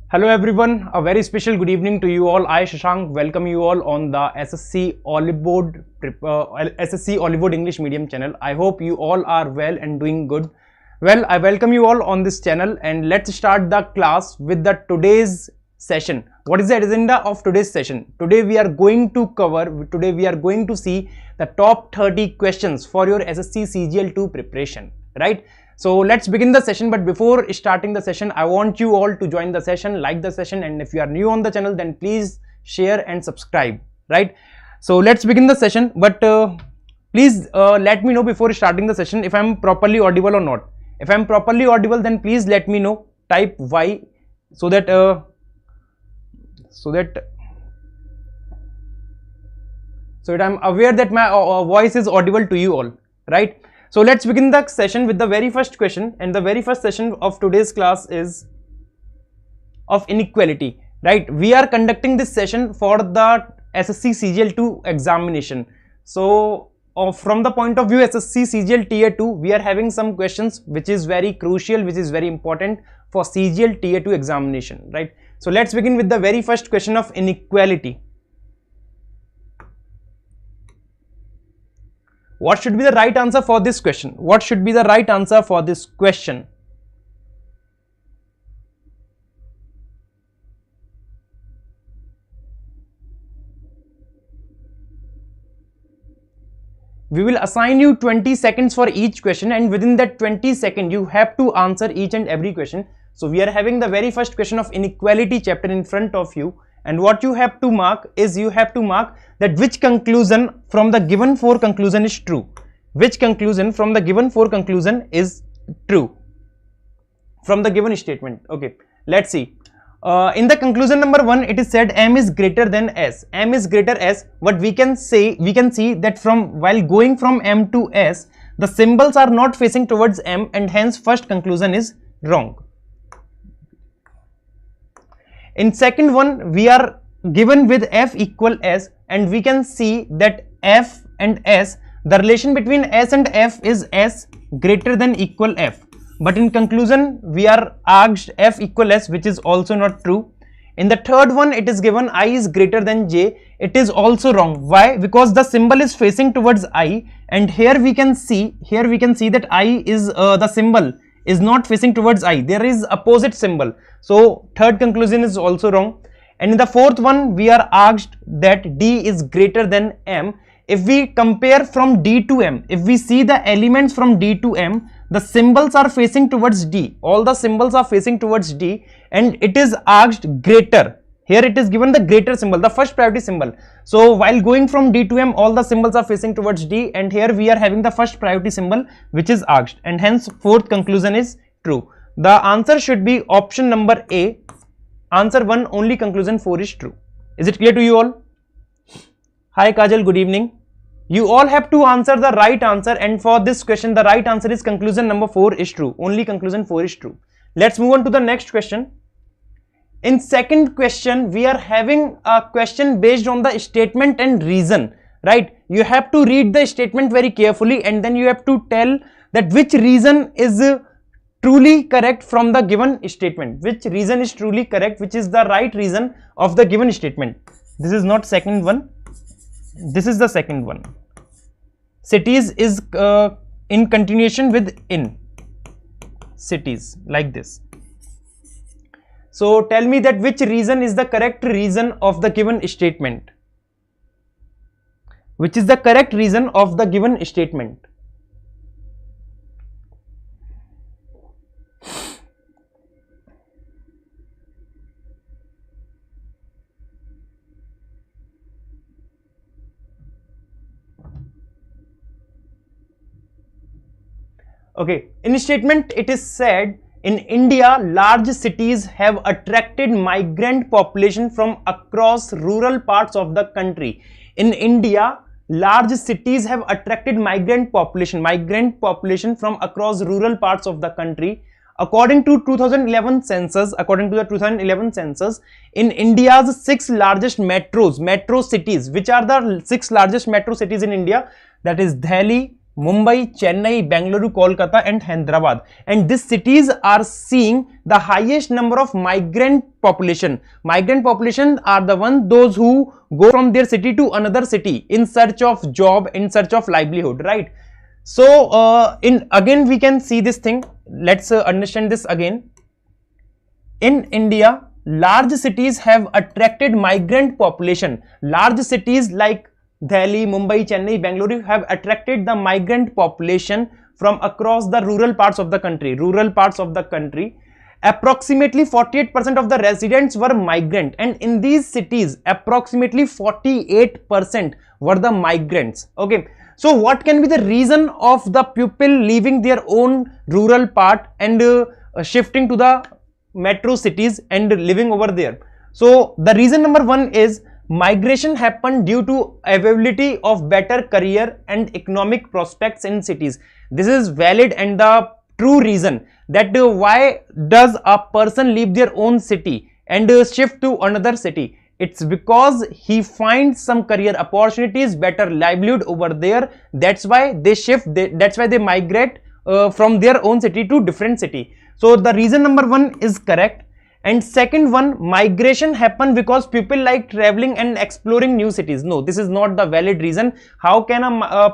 Hello everyone, a very special good evening to you all. I Shashank welcome you all on the SSC Oliveboard English Medium channel. I hope you all are well and doing good. Well, I welcome you all on this channel and let's start the class with the today's session. What is the agenda of today's session? Today we are going to see the top 30 questions for your SSC CGL2 preparation, right? So let's begin the session, but before starting the session, I want you all to join the session, like the session, and if you are new on the channel, then please share and subscribe, right? So let's begin the session, but please let me know before starting the session if I am properly audible or not. If I am properly audible, then please let me know, type Y so that I'm aware that my voice is audible to you all, right? So let's begin the session with the very first question, and the very first session of today's class is of inequality, right? We are conducting this session for the SSC CGL2 examination. So from the point of view SSC CGL Tier 2, we are having some questions which is very crucial, which is very important for CGL Tier 2 examination, right? So let's begin with the very first question of inequality. What should be the right answer for this question? What should be the right answer for this question? We will assign you 20 seconds for each question, and within that 20 seconds you have to answer each and every question. So we are having the very first question of inequality chapter in front of you, and what you have to mark is you have to mark that which conclusion from the given four conclusion is true. Which conclusion from the given four conclusion is true from the given statement. Okay, let's see. In the conclusion number 1, it is said M is greater than S. M is greater S. What we can see that while going from M to S, the symbols are not facing towards M, and hence first conclusion is wrong. In second one, we are given with F equal S, and we can see that F and S, the relation between S and F is S greater than equal F. But in conclusion, we are asked F equal S, which is also not true. In the third one, it is given I is greater than J. It is also wrong. Why? Because the symbol is facing towards I, and here we can see that I is the symbol is not facing towards I. There is opposite symbol. So third conclusion is also wrong. And in the fourth one, we are asked that D is greater than M. If we compare from D to M, if we see the elements from D to M, the symbols are facing towards D. All the symbols are facing towards D, and it is asked greater. Here it is given the greater symbol, the first priority symbol. So while going from D to M, all the symbols are facing towards D, and here we are having the first priority symbol which is asked, and hence fourth conclusion is true. The answer should be option number A. Answer 1 only, conclusion 4 is true. Is it clear to you all? Hi Kajal, good evening. You all have to answer the right answer, and for this question the right answer is conclusion number 4 is true. Only conclusion 4 is true. Let's move on to the next question. In second question, we are having a question based on the statement and reason, right? You have to read the statement very carefully, and then you have to tell that which reason is truly correct from the given statement. Which reason is truly correct, which is the right reason of the given statement. This is not second one. This is the second one. Cities is in continuation with in. Cities, like this. So tell me that which reason is the correct reason of the given statement. Which is the correct reason of the given statement. Okay, in statement it is said, in India, large cities have attracted migrant population from across rural parts of the country. In India, large cities have attracted migrant population from across rural parts of the country. According to 2011 census, in India's 6 largest metro cities, which are the 6 largest metro cities in India? That is Delhi, Mumbai, Chennai, Bengaluru, Kolkata and Hyderabad, and these cities are seeing the highest number of migrant population. Migrant population are the ones those who go from their city to another city in search of job, in search of livelihood, right? So again we can see this thing. Let's understand this again. In India, large cities have attracted migrant population. Large cities like Delhi, Mumbai, Chennai, Bengaluru have attracted the migrant population from across the rural parts of the country. Approximately 48% of the residents were migrant, and in these cities approximately 48% were the migrants. Okay, so what can be the reason of the people leaving their own rural part and shifting to the metro cities and living over there? So the reason number one is migration happened due to availability of better career and economic prospects in cities. This is valid and the true reason that why does a person leave their own city and shift to another city. It's because he finds some career opportunities, better livelihood over there. That's why they shift, that's why they migrate from their own city to different city. So the reason number one is correct. And second one, migration happened because people like traveling and exploring new cities. No, this is not the valid reason. How can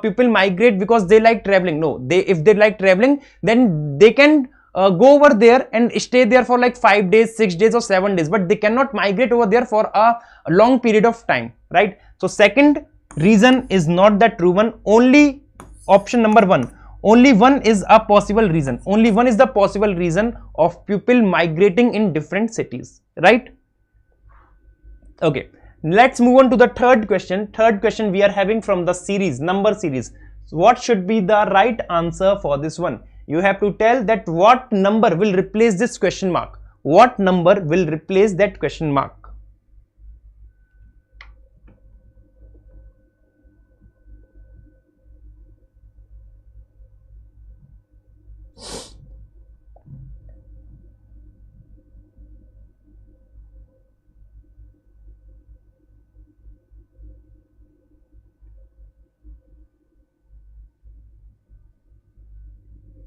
people migrate because they like traveling? No, if they like traveling, then they can go over there and stay there for like 5 days, 6 days or 7 days, but they cannot migrate over there for a long period of time, right? So second reason is not the true one. Only option number one. Only one is a possible reason. Only one is the possible reason of people migrating in different cities, right? Okay, let's move on to the third question. Third question we are having from the series, number series. So what should be the right answer for this one? You have to tell that what number will replace this question mark. What number will replace that question mark?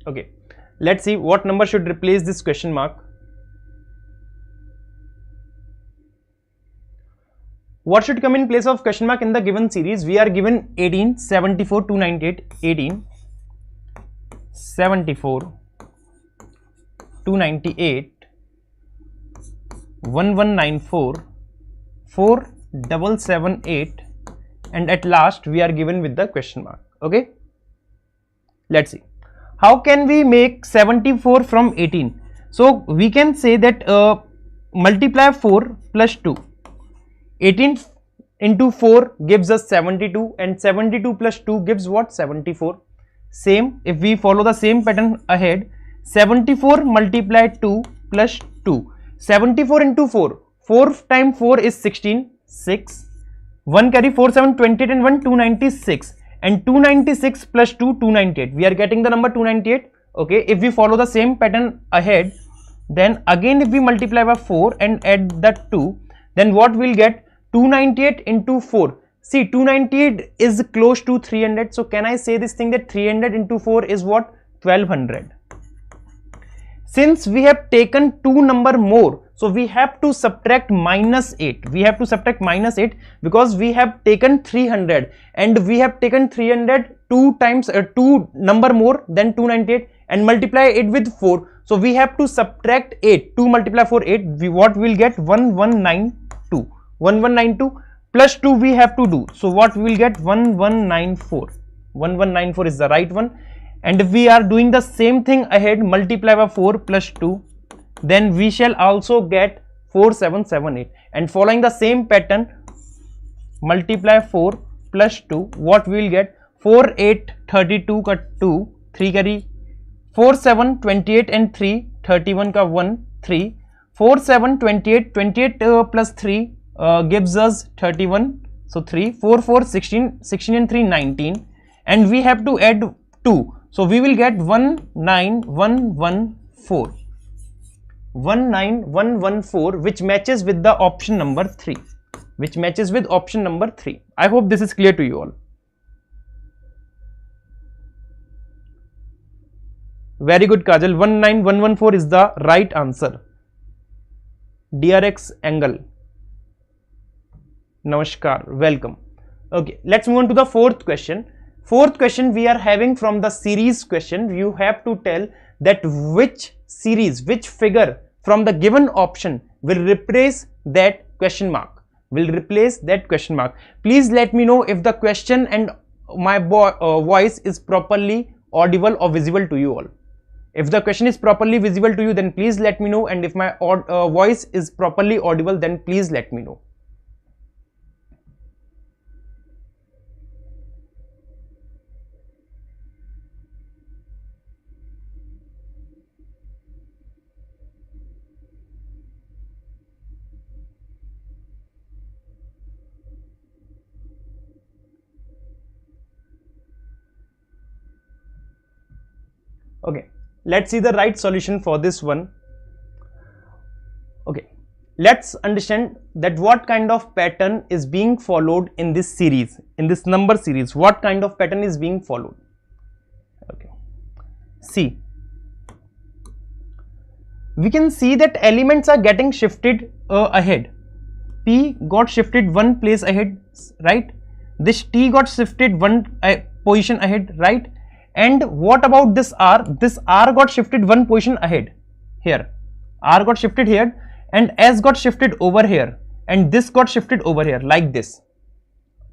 Okay, let's see what number should replace this question mark. What should come in place of question mark in the given series? We are given 18, 74, 298, 18, 74, 298, 1194, 4778, and at last we are given with the question mark. Okay, let's see. How can we make 74 from 18? So we can say that multiply 4 plus 2. 18 into 4 gives us 72, and 72 plus 2 gives what? 74. Same, if we follow the same pattern ahead, 74 multiply 2 plus 2. 74 into 4. 4 times 4 is 16. 6. 1 carry 4, 7, 28 and 1, 296. And 296 plus 2, 298. We are getting the number 298. Okay, if we follow the same pattern ahead, then again if we multiply by 4 and add that 2, then what we'll get? 298 into 4. See, 298 is close to 300. So can I say this thing that 300 into 4 is what? 1200. Since we have taken 2 number more, so we have to subtract minus 8. We have to subtract minus 8 because we have taken 300 and we have taken 300 2 times 2 number more than 298 and multiply it with 4. So we have to subtract 8. 2 multiply 4, 8. What will get? 1192. 1192 plus 2 we have to do. So what we will get? 1194. 1194 is the right one. And if we are doing the same thing ahead, multiply by 4 plus 2, then we shall also get 4778. And following the same pattern, multiply 4 plus 2, what we will get? 4 8 32 ka 2, 3 carry 4 7 28 and 3 31 ka 1 3, 4 7 28, 28 plus 3 gives us 31. So 3 4 4 16, 16 and 3 19, and we have to add 2. So we will get 19114. 19114, which matches with the option number 3. Which matches with option number 3. I hope this is clear to you all. Very good, Kajal. 19114 is the right answer. DRX angle. Namaskar. Welcome. Okay, let's move on to the fourth question. Fourth question we are having from the series question. You have to tell that which series, which figure from the given option will replace that question mark. Please let me know if the question and my voice is properly audible or visible to you all. If the question is properly visible to you, then please let me know, and if my voice is properly audible, then please let me know. Okay, let's see the right solution for this one. Okay, let's understand that what kind of pattern is being followed in this series, in this number series. What kind of pattern is being followed? Okay, see, we can see that elements are getting shifted ahead. P got shifted one place ahead, right? This T got shifted one position ahead, right? And what about this R? This R got shifted one position ahead here. R got shifted here, and S got shifted over here, and this got shifted over here like this.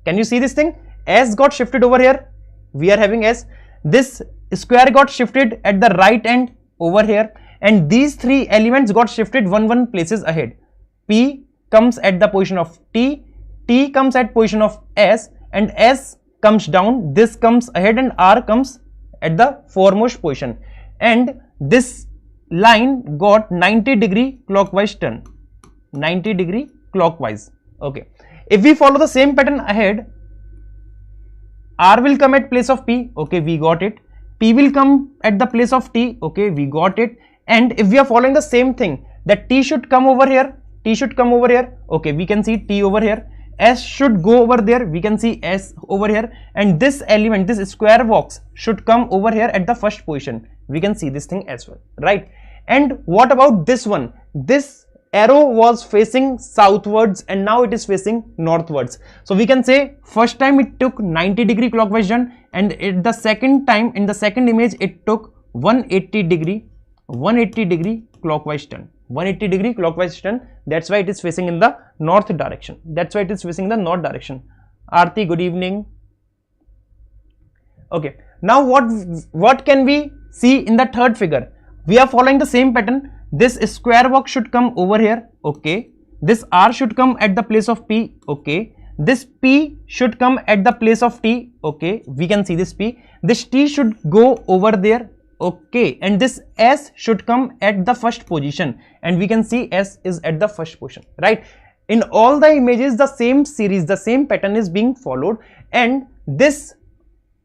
Can you see this thing? S got shifted over here. We are having S. This square got shifted at the right end over here, and these three elements got shifted one places ahead. P comes at the position of T, T comes at position of S, and S comes down. This comes ahead, and R comes at the foremost position, and this line got 90-degree clockwise turn. 90-degree clockwise. Okay, if we follow the same pattern ahead, R will come at place of P. Okay, we got it. P will come at the place of T. Okay, we got it. And if we are following the same thing, that T should come over here, T should come over here. Okay, we can see T over here. S should go over there, we can see S over here, and this element, this square box should come over here at the first position. We can see this thing as well, right? And what about this one? This arrow was facing southwards and now it is facing northwards. So we can say first time it took 90-degree clockwise turn, and at the second time, in the second image, it took 180-degree clockwise turn. 180-degree clockwise turn. That's why it is facing in the north direction. Aarti, good evening. Okay, now what can we see in the third figure? We are following the same pattern. This square box should come over here. Okay, this R should come at the place of P. Okay, this P should come at the place of T. Okay, we can see this P. This T should go over there. Okay, and this S should come at the first position, and we can see S is at the first position, right? In all the images, the same series, the same pattern is being followed, and this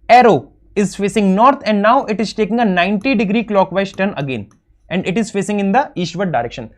arrow is facing north, and now it is taking a 90-degree clockwise turn again, and it is facing in the eastward direction.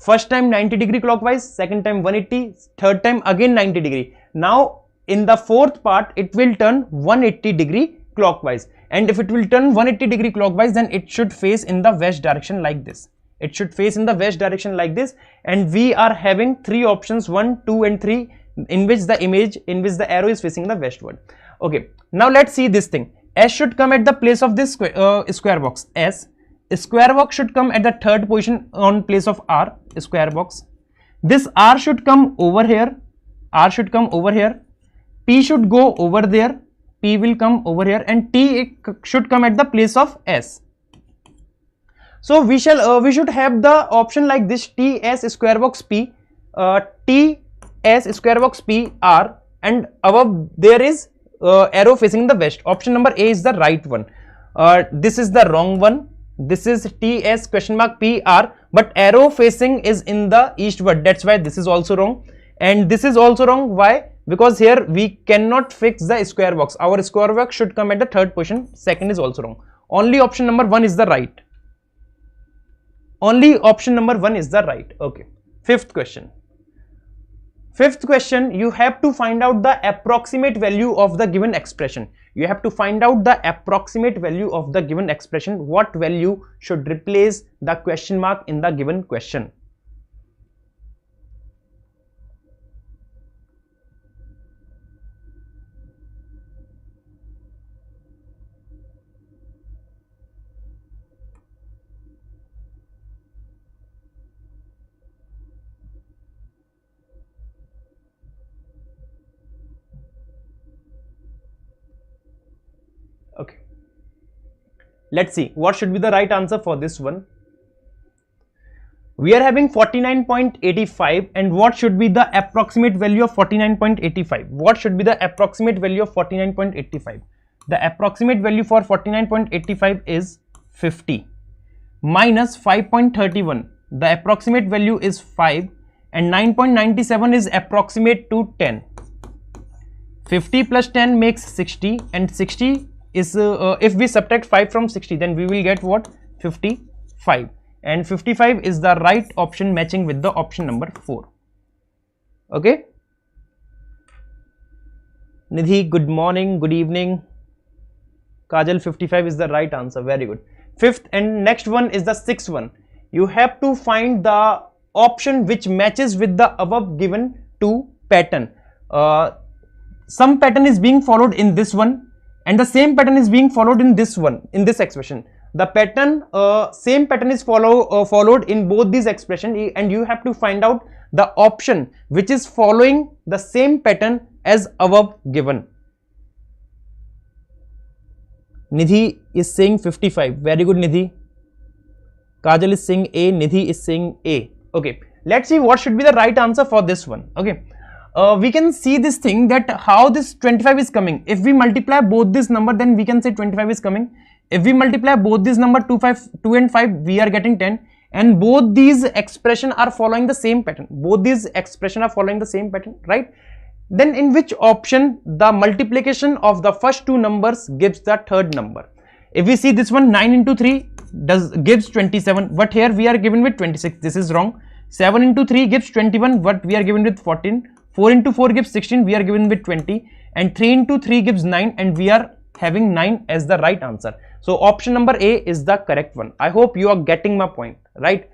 First time 90-degree clockwise, second time 180, third time again 90-degree. Now in the fourth part, it will turn 180-degree clockwise, and if it will turn 180-degree clockwise, then it should face in the west direction like this. It should face in the west direction like this, and we are having three options, 1, 2 and 3, in which the image, in which the arrow is facing the westward. Okay, now let's see this thing. S should come at the place of this square box. S square box should come at the third position on place of R square box. This R should come over here. R should come over here. P should go over there. P will come over here, and T should come at the place of S. So we should have the option like this: T S square box P, T S square box P R, and above there is arrow facing the west. Option number A is the right one. This is the wrong one. This is T S question mark P R, but arrow facing is in the eastward. That's why this is also wrong, and this is also wrong. Why? Because here we cannot fix the square box. Our square box should come at the third position. Second is also wrong. Only option number 1 is the right. Only option number 1 is the right. Okay. Fifth question. Fifth question, you have to find out the approximate value of the given expression. You have to find out the approximate value of the given expression. What value should replace the question mark in the given question? Okay, let's see what should be the right answer for this one. We are having 49.85, and what should be the approximate value of 49.85? What should be the approximate value of 49.85? The approximate value for 49.85 is 50 minus 5.31. The approximate value is 5, and 9.97 is approximate to 10. 50 plus 10 makes 60, and 60 is if we subtract 5 from 60, then we will get what? 55, and 55 is the right option, matching with the option number 4. Okay, Nidhi, good morning, good evening. Kajal, 55 is the right answer. Very good. Fifth and next one is the sixth one. You have to find the option which matches with the above given two pattern. Some pattern is being followed in this one, and the same pattern is being followed in this one, in this expression. The pattern, same pattern is followed in both these expression, and you have to find out the option which is following the same pattern as above given. Nidhi is saying 55. Very good, Nidhi. Kajal is saying A. Nidhi is saying A. Okay, let's see what should be the right answer for this one. Okay. We can see this thing, that how this 25 is coming. If we multiply both this number, then we can say 25 is coming. If we multiply both this number 2 and 5, we are getting 10, and both these expression are following the same pattern. Both these expression are following the same pattern, right? Then in which option the multiplication of the first two numbers gives the third number? If we see this one, 9 into 3 gives 27, but here we are given with 26. This is wrong. 7 into 3 gives 21, but we are given with 14. 4 into 4 gives 16, we are given with 20, and 3 into 3 gives 9, and we are having 9 as the right answer. So option number A is the correct one. I hope you are getting my point, right?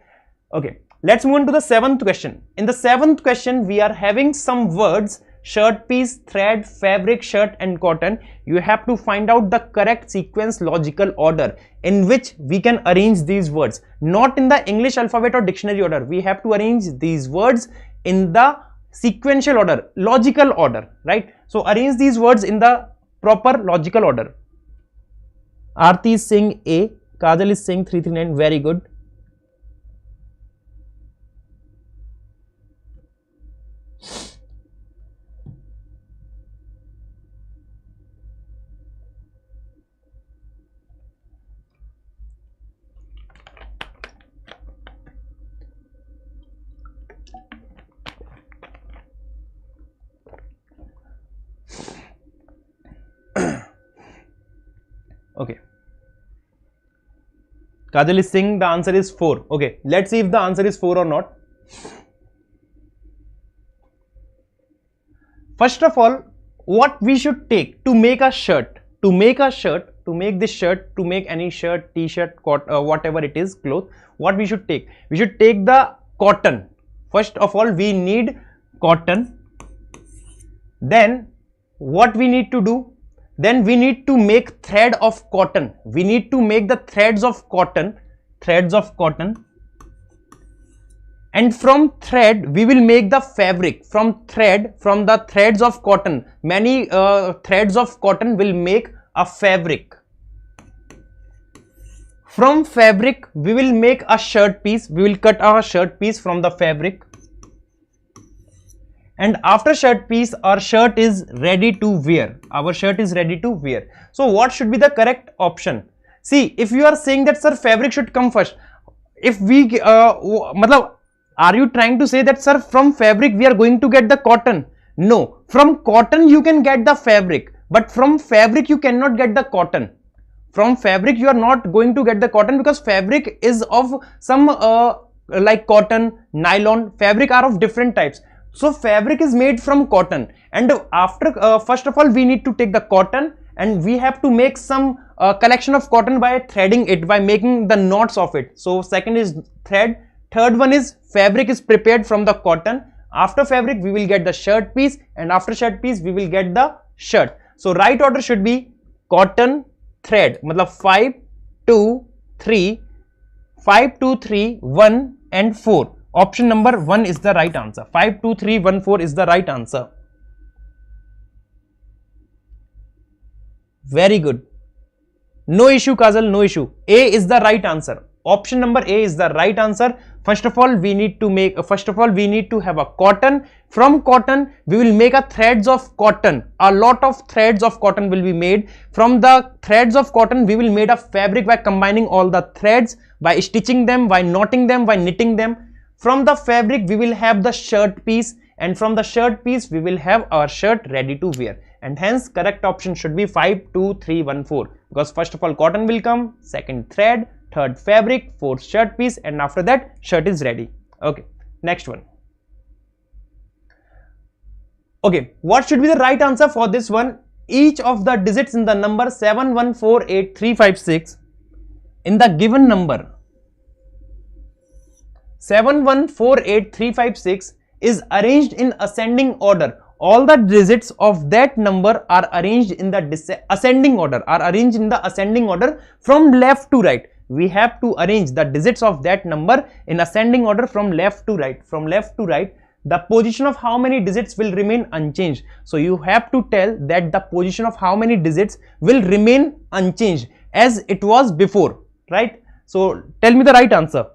Okay, let's move on to the seventh question. In the seventh question, we are having some words: shirt piece, thread, fabric, shirt, and cotton. You have to find out the correct sequence, logical order in which we can arrange these words. Not in the English alphabet or dictionary order. We have to arrange these words in the sequential order, logical order, right? So arrange these words in the proper logical order. Aarti is saying A, Kajal is saying 339. Very good. Okay, Kajal is saying the answer is 4. Okay, let's see if the answer is 4 or not. First of all, what we should take to make a shirt, to make this shirt, to make any shirt, t-shirt, whatever it is, cloth, what we should take? We should take the cotton. First of all, we need cotton. Then what we need to do? Then we need to make thread of cotton. We need to make the threads of cotton, and from thread we will make the fabric. From the threads of cotton, many threads of cotton will make a fabric. From fabric we will make a shirt piece. We will cut our shirt piece from the fabric, and after shirt piece, our shirt is ready to wear. So what should be the correct option? See, if you are saying that sir, fabric should come first, if we are you trying to say that sir, from fabric we are going to get the cotton? No, from cotton you can get the fabric, but from fabric you cannot get the cotton. From fabric you are not going to get the cotton, because fabric is of some like cotton, nylon. Fabric are of different types. So fabric is made from cotton, and after first of all we need to take the cotton, and we have to make some collection of cotton by threading it, by making the knots of it. So second is thread, third one is fabric is prepared from the cotton. After fabric we will get the shirt piece, and after shirt piece we will get the shirt. So right order should be cotton, thread, matlab 5, 2, 3, 5, 2, 3, 1 and 4. Option number 1 is the right answer. 5, 2, 3, 1, 4 is the right answer. Very good. No issue, Kajal, no issue. A is the right answer. Option number A is the right answer. First of all, we need to have a cotton. From cotton, we will make a threads of cotton. A lot of threads of cotton will be made. From the threads of cotton, we will make a fabric by combining all the threads, by stitching them, by knotting them, by knitting them. From the fabric, we will have the shirt piece, and from the shirt piece, we will have our shirt ready to wear. And hence, correct option should be 5, 2, 3, 1, 4. Because first of all, cotton will come, second thread, third fabric, fourth shirt piece, and after that shirt is ready. Okay, next one. Okay, what should be the right answer for this one? Each of the digits in the number 7148,356 in the given number 7148,356 is arranged in ascending order. All the digits of that number are arranged in the ascending order, from left to right. We have to arrange the digits of that number in ascending order from left to right. From left to right, the position of how many digits will remain unchanged. So you have to tell that the position of how many digits will remain unchanged as it was before, right? So tell me the right answer.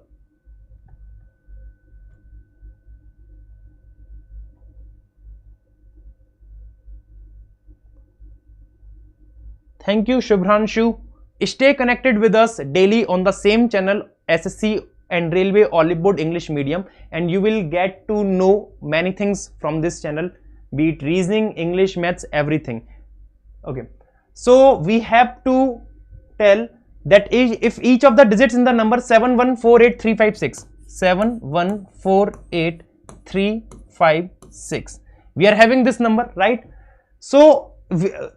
Thank you, Shubhranshu. Stay connected with us daily on the same channel, SSC and Railway Oliveboard English Medium, and you will get to know many things from this channel, be it reasoning, English, maths, everything. Okay, so we have to tell that if each of the digits in the number 7148,356, 7148,356, we are having this number, right? So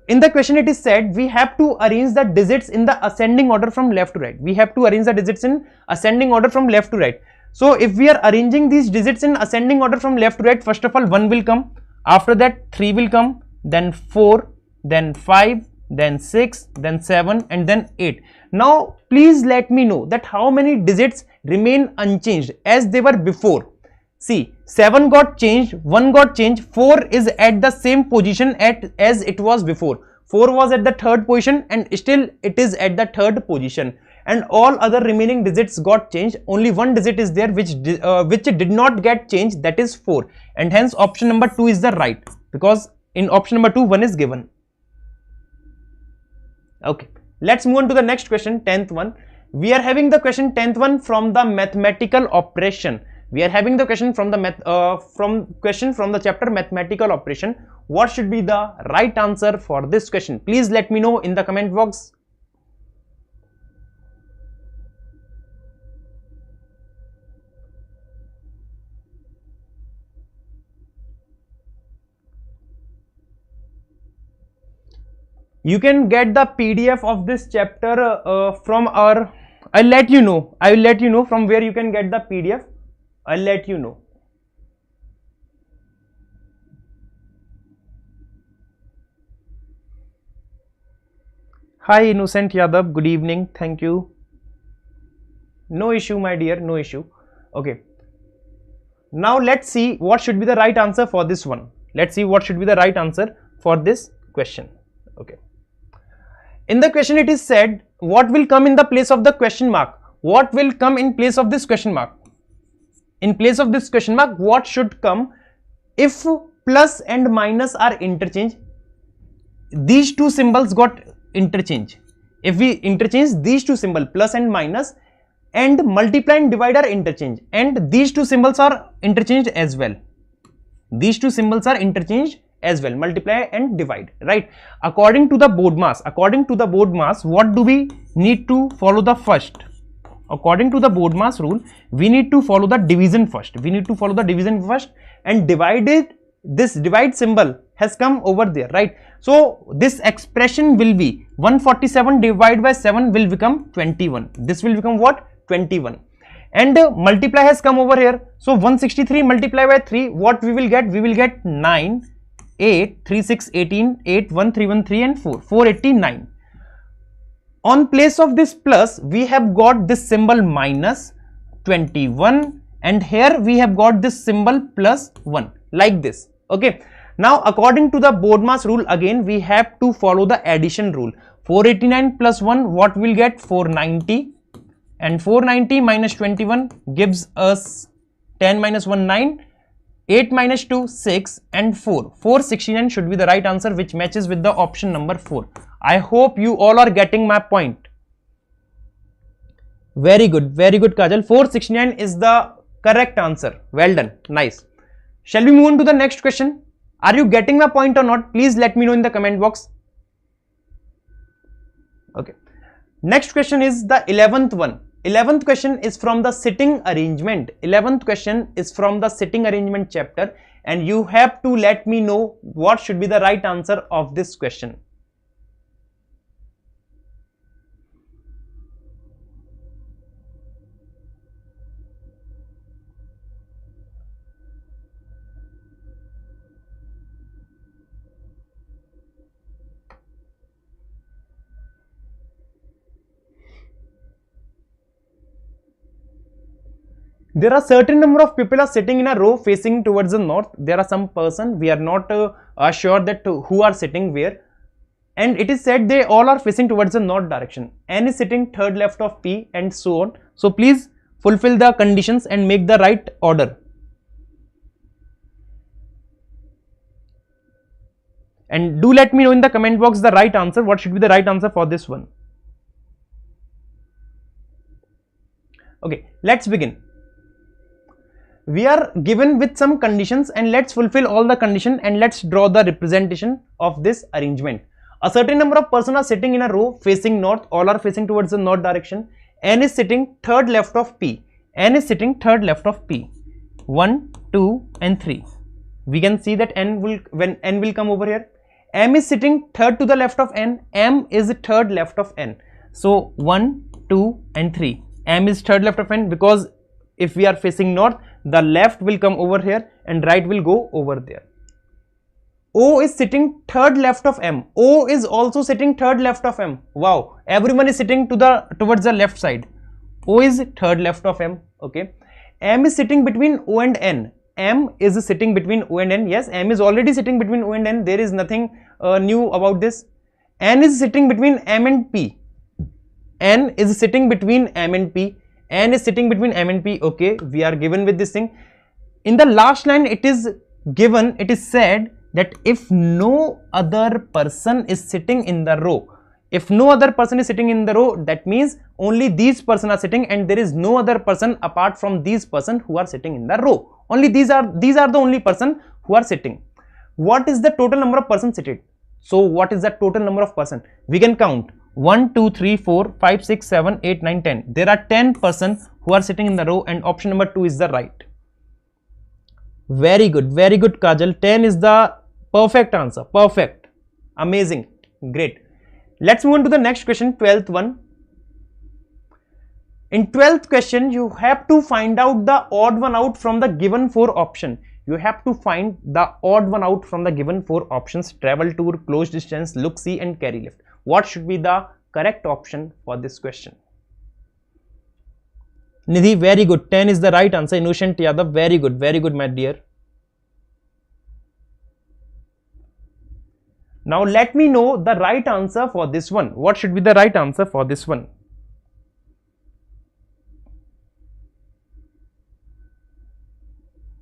in the question it is said we have to arrange the digits in the ascending order from left to right. We have to arrange the digits in ascending order from left to right. So if we are arranging these digits in ascending order from left to right, first of all 1 will come, after that 3 will come, then 4, then 5, then 6, then 7 and then 8. Now please let me know that how many digits remain unchanged as they were before. See, 7 got changed, 1 got changed, 4 is at the same position as it was before. 4 was at the third position and still it is at the third position. And all other remaining digits got changed. Only one digit is there which did not get changed, that is 4. And hence option number 2 is the right, because in option number 2 1 is given. Okay, let's move on to the next question, 10th one. We are having the question 10th one from the mathematical operation. We are having the question from the chapter mathematical operation. What should be the right answer for this question? Please let me know in the comment box. You can get the PDF of this chapter from our. I will let you know from where you can get the PDF. I'll let you know. Hi Innocent Yadav, good evening, thank you. No issue my dear, no issue. Okay, now let's see what should be the right answer for this one. Let's see what should be the right answer for this question. Okay, in the question it is said what will come in the place of the question mark. What will come in place of this question mark? In place of this question mark, what should come? If plus and minus are interchanged, these two symbols got interchanged. If we interchange these two symbols, plus and minus, and multiply and divide are interchanged, and these two symbols are interchanged as well. These two symbols are interchanged as well, multiply and divide, right? According to the board mass, what do we need to follow the first? According to the board mass rule, we need to follow the division first. And divide it, this divide symbol has come over there, right? So this expression will be 147 divided by 7 will become 21. This will become what? 21. And multiply has come over here. So 163 multiplied by 3, what we will get? We will get 9, 8, 3, 6, 18, 8, 1, 3, 1, 3 and 4, 489. On place of this plus, we have got this symbol minus 21, and here we have got this symbol plus 1, like this. Okay. Now according to the board mass rule, again we have to follow the addition rule. 489 plus 1, what will get? 490, and 490 minus 21 gives us 10 minus 1, 9, 8 minus 2, 6 and 4. 469 should be the right answer, which matches with the option number 4. I hope you all are getting my point. Very good Kajal. 469 is the correct answer. Well done, nice. Shall we move on to the next question? Are you getting my point or not? Please let me know in the comment box. Okay. Next question is the 11th one. 11th question is from the sitting arrangement. 11th question is from the sitting arrangement chapter, and you have to let me know what should be the right answer of this question. There are certain number of people are sitting in a row facing towards the north. There are some person, we are not sure that who are sitting where, and it is said they all are facing towards the north direction. N is sitting third left of P and so on. So please fulfill the conditions and make the right order. And do let me know in the comment box the right answer. What should be the right answer for this one? Okay, let's begin. We are given with some conditions, and let's fulfill all the condition and let's draw the representation of this arrangement. A certain number of persons are sitting in a row facing north, all are facing towards the north direction. N is sitting third left of P. N is sitting third left of P. 1, 2 and 3. We can see that when N will come over here. M is sitting third to the left of N. M is third left of N. So 1, 2 and 3. M is third left of N, because if we are facing north, the left will come over here and right will go over there. O is sitting third left of M. O is also sitting third left of M. Wow, everyone is sitting towards the left side. O is third left of M. Okay. M is sitting between O and N. M is sitting between O and N. Yes, M is already sitting between O and N. There is nothing new about this. N is sitting between M and P. N is sitting between M and P. N is sitting between M and P. Okay, we are given with this thing. In the last line, it is given, it is said that if no other person is sitting in the row, if no other person is sitting in the row, that means only these person are sitting and there is no other person apart from these person who are sitting in the row. Only these are the only person who are sitting. What is the total number of persons seated? So what is the total number of person? We can count 1, 2, 3, 4, 5, 6, 7, 8, 9, 10. There are 10 persons who are sitting in the row, and option number 2 is the right. Very good Kajal. 10 is the perfect answer. Perfect. Amazing. Great. Let's move on to the next question, 12th one. In 12th question, you have to find out the odd one out from the given 4 option. You have to find the odd one out from the given 4 options: travel, tour, close distance, look, see and carry lift. What should be the correct option for this question? Nidhi, very good. 10 is the right answer. Innocent Yadav, very good my dear. Now let me know the right answer for this one. What should be the right answer for this one?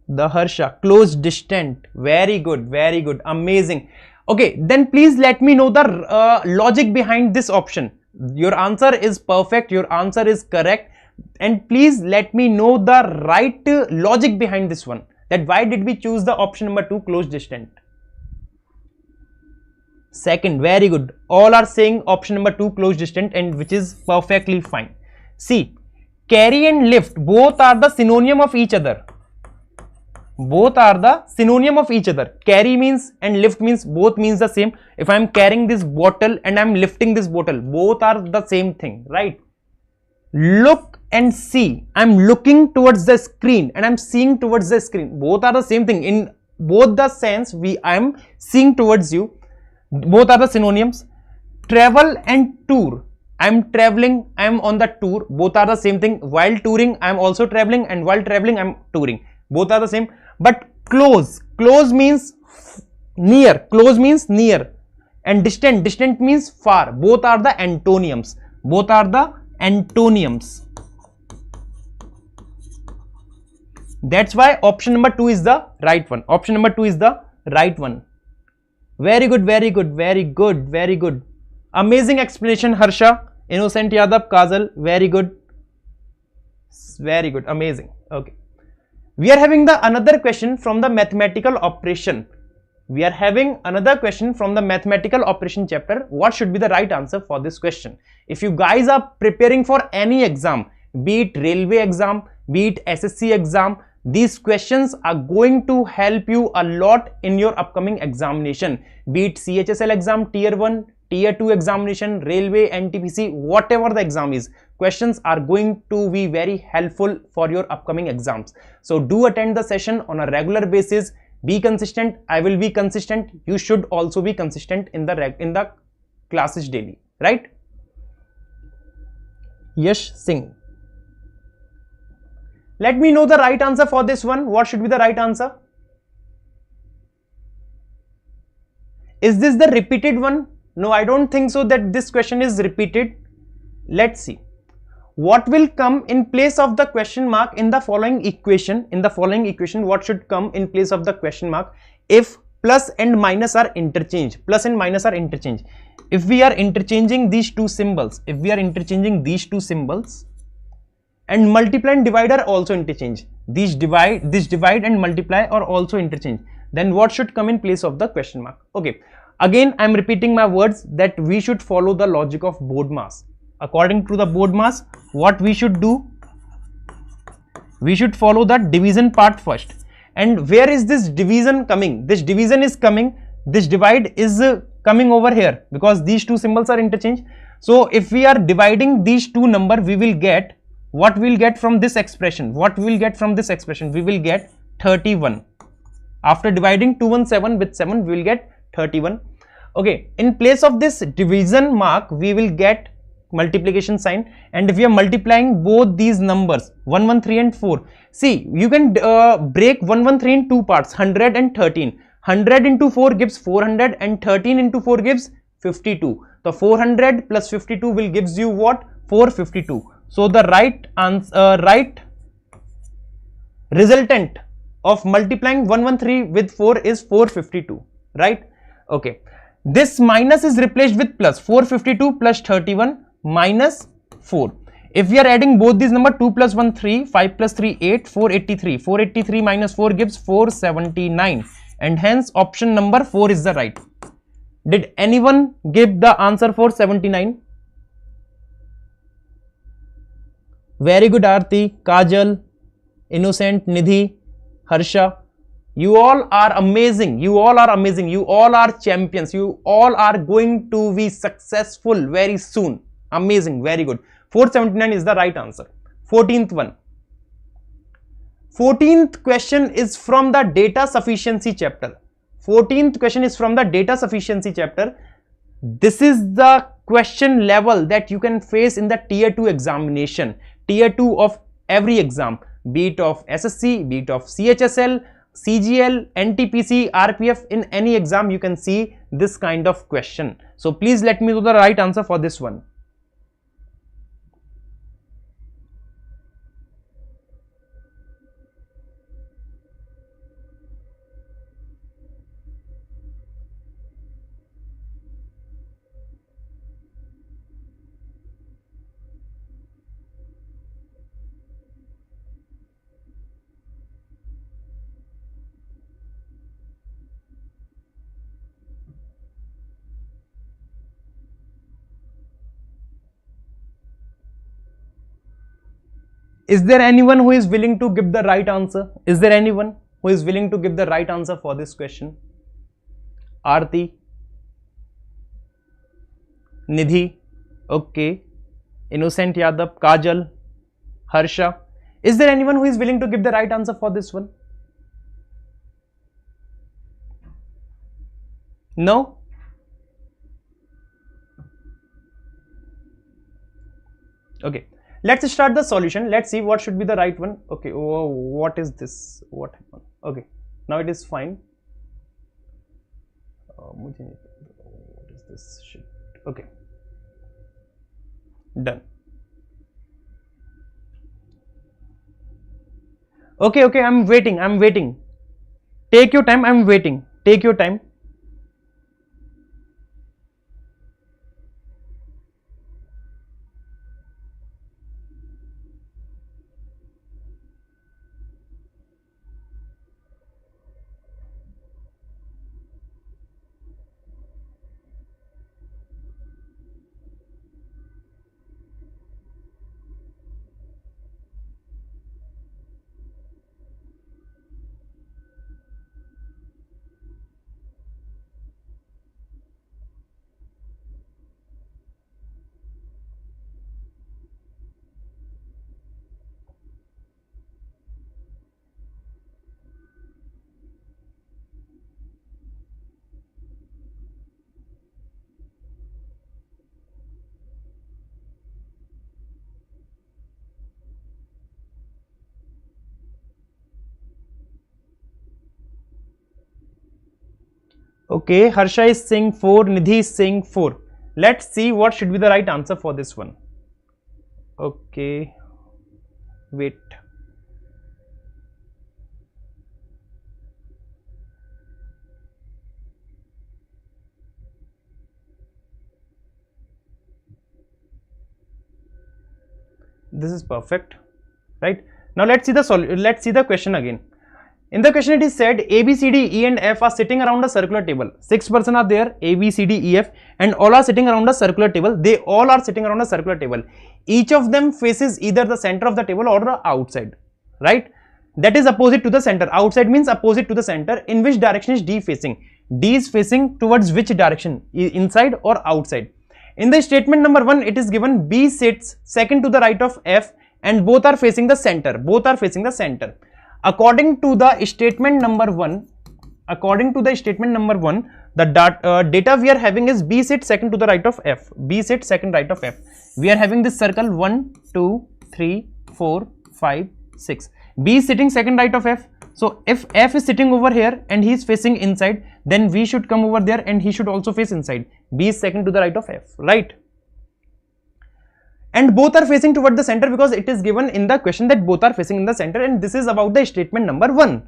The Harsha, close distant. Very good, amazing. Okay, then please let me know the logic behind this option. Your answer is perfect, your answer is correct, and please let me know the right logic behind this one, that why did we choose the option number 2, close distant. Second, very good. All are saying option number 2, close distant, and which is perfectly fine. See, carry and lift both are the synonym of each other. Both are the synonym of each other. Carry means and lift means both means the same. If I am carrying this bottle and I am lifting this bottle, both are the same thing, right? Look and see. I am looking towards the screen and I am seeing towards the screen. Both are the same thing. In both the sense, I am seeing towards you. Both are the synonyms. Travel and tour. I am traveling, I am on the tour. Both are the same thing. While touring, I am also traveling, and while traveling, I am touring. Both are the same. But close means near. Close means near. And distant means far. Both are the antonyms. Both are the antonyms. That's why option number 2 is the right one. Option number 2 is the right one. Very good, very good, very good, very good. Amazing explanation, Harsha. Innocent Yadav, Kajal, very good. Very good, amazing. Okay. We are having another question from the mathematical operation. We are having another question from the mathematical operation chapter. What should be the right answer for this question? If you guys are preparing for any exam, be it railway exam, be it SSC exam, these questions are going to help you a lot in your upcoming examination. Be it CHSL exam, tier 1, tier 2 examination, railway, NTPC, whatever the exam is, questions are going to be very helpful for your upcoming exams. So do attend the session on a regular basis. Be consistent. I will be consistent. You should also be consistent in the classes daily, right? Yash Singh. Let me know the right answer for this one. What should be the right answer? Is this the repeated one? No, I don't think so that this question is repeated. Let's see. What will come in place of the question mark in the following equation? In the following equation, what should come in place of the question mark if plus and minus are interchanged? Plus and minus are interchanged. If we are interchanging these two symbols, and multiply and divide are also interchanged. This divide and multiply are also interchanged. Then what should come in place of the question mark? Okay. Again, I am repeating my words that we should follow the logic of board mass. According to the board mass, what we should do? We should follow the division part first. And where is this division coming? This division is coming. This divide is coming over here because these two symbols are interchanged. So if we are dividing these two numbers, we will get what we will get from this expression. What we will get from this expression? We will get 31. After dividing 217 with 7, we will get 31. Okay, in place of this division mark, we will get multiplication sign, and if we are multiplying both these numbers 113 and 4, see, you can break 113 in two parts, 100 and 13. 100 into 4 gives 400 and 13 into 4 gives 52. The 400 plus 52 will gives you what? 452. So the right answer, right resultant of multiplying 113 with 4 is 452, right? Okay, this minus is replaced with plus. 452 plus 31 minus 4. If we are adding both these numbers, 2 plus 1 3, 5 plus 3 8, 483. 483 minus 4 gives 479, and hence option number 4 is the right. Did anyone give the answer for 79? Very good, Aarti, Kajal, Innocent, Nidhi, Harsha. You all are amazing. You all are amazing. You all are champions. You all are going to be successful very soon. Amazing. Very good. 479 is the right answer. 14th one. 14th question is from the data sufficiency chapter. 14th question is from the data sufficiency chapter. This is the question level that you can face in the tier 2 examination. Tier 2 of every exam, be it of SSC, be it of CHSL, CGL, NTPC, RPF, in any exam you can see this kind of question. So please let me know the right answer for this one. Is there anyone who is willing to give the right answer? Is there anyone? who is willing to give the right answer for this question? Aarti, Nidhi, okay, Innocent Yadav, Kajal, Harsha. Is there anyone who is willing to give the right answer for this one? No? Okay, let's start the solution. Let's see what should be the right one. Okay, oh, what is this? What happened? Okay, now it is fine. What is this shit? Okay, done. Okay, I'm waiting. Take your time, I'm waiting. Take your time. Okay, Harsha is saying 4, Nidhi is saying 4. Let's see what should be the right answer for this one. Okay, wait. This is perfect, right? Now let's see the question again. In the question it is said A, B, C, D, E and F are sitting around a circular table. 6 persons are there, A, B, C, D, E, F, and all are sitting around a circular table. They all are sitting around a circular table. Each of them faces either the center of the table or the outside, right? That is opposite to the center. Outside means opposite to the center. In which direction is D facing? D is facing towards which direction? Inside or outside? In the statement number 1, it is given B sits second to the right of F and both are facing the center. Both are facing the center. According to the statement number 1, the data we are having is B sits second to the right of F. B sits second right of F. We are having this circle 1, 2, 3, 4, 5, 6. B is sitting second right of F. So if F is sitting over here and he is facing inside, then we should come over there and he should also face inside. B is second to the right of F, right? And both are facing toward the center because it is given in the question that both are facing in the center, and this is about the statement number 1.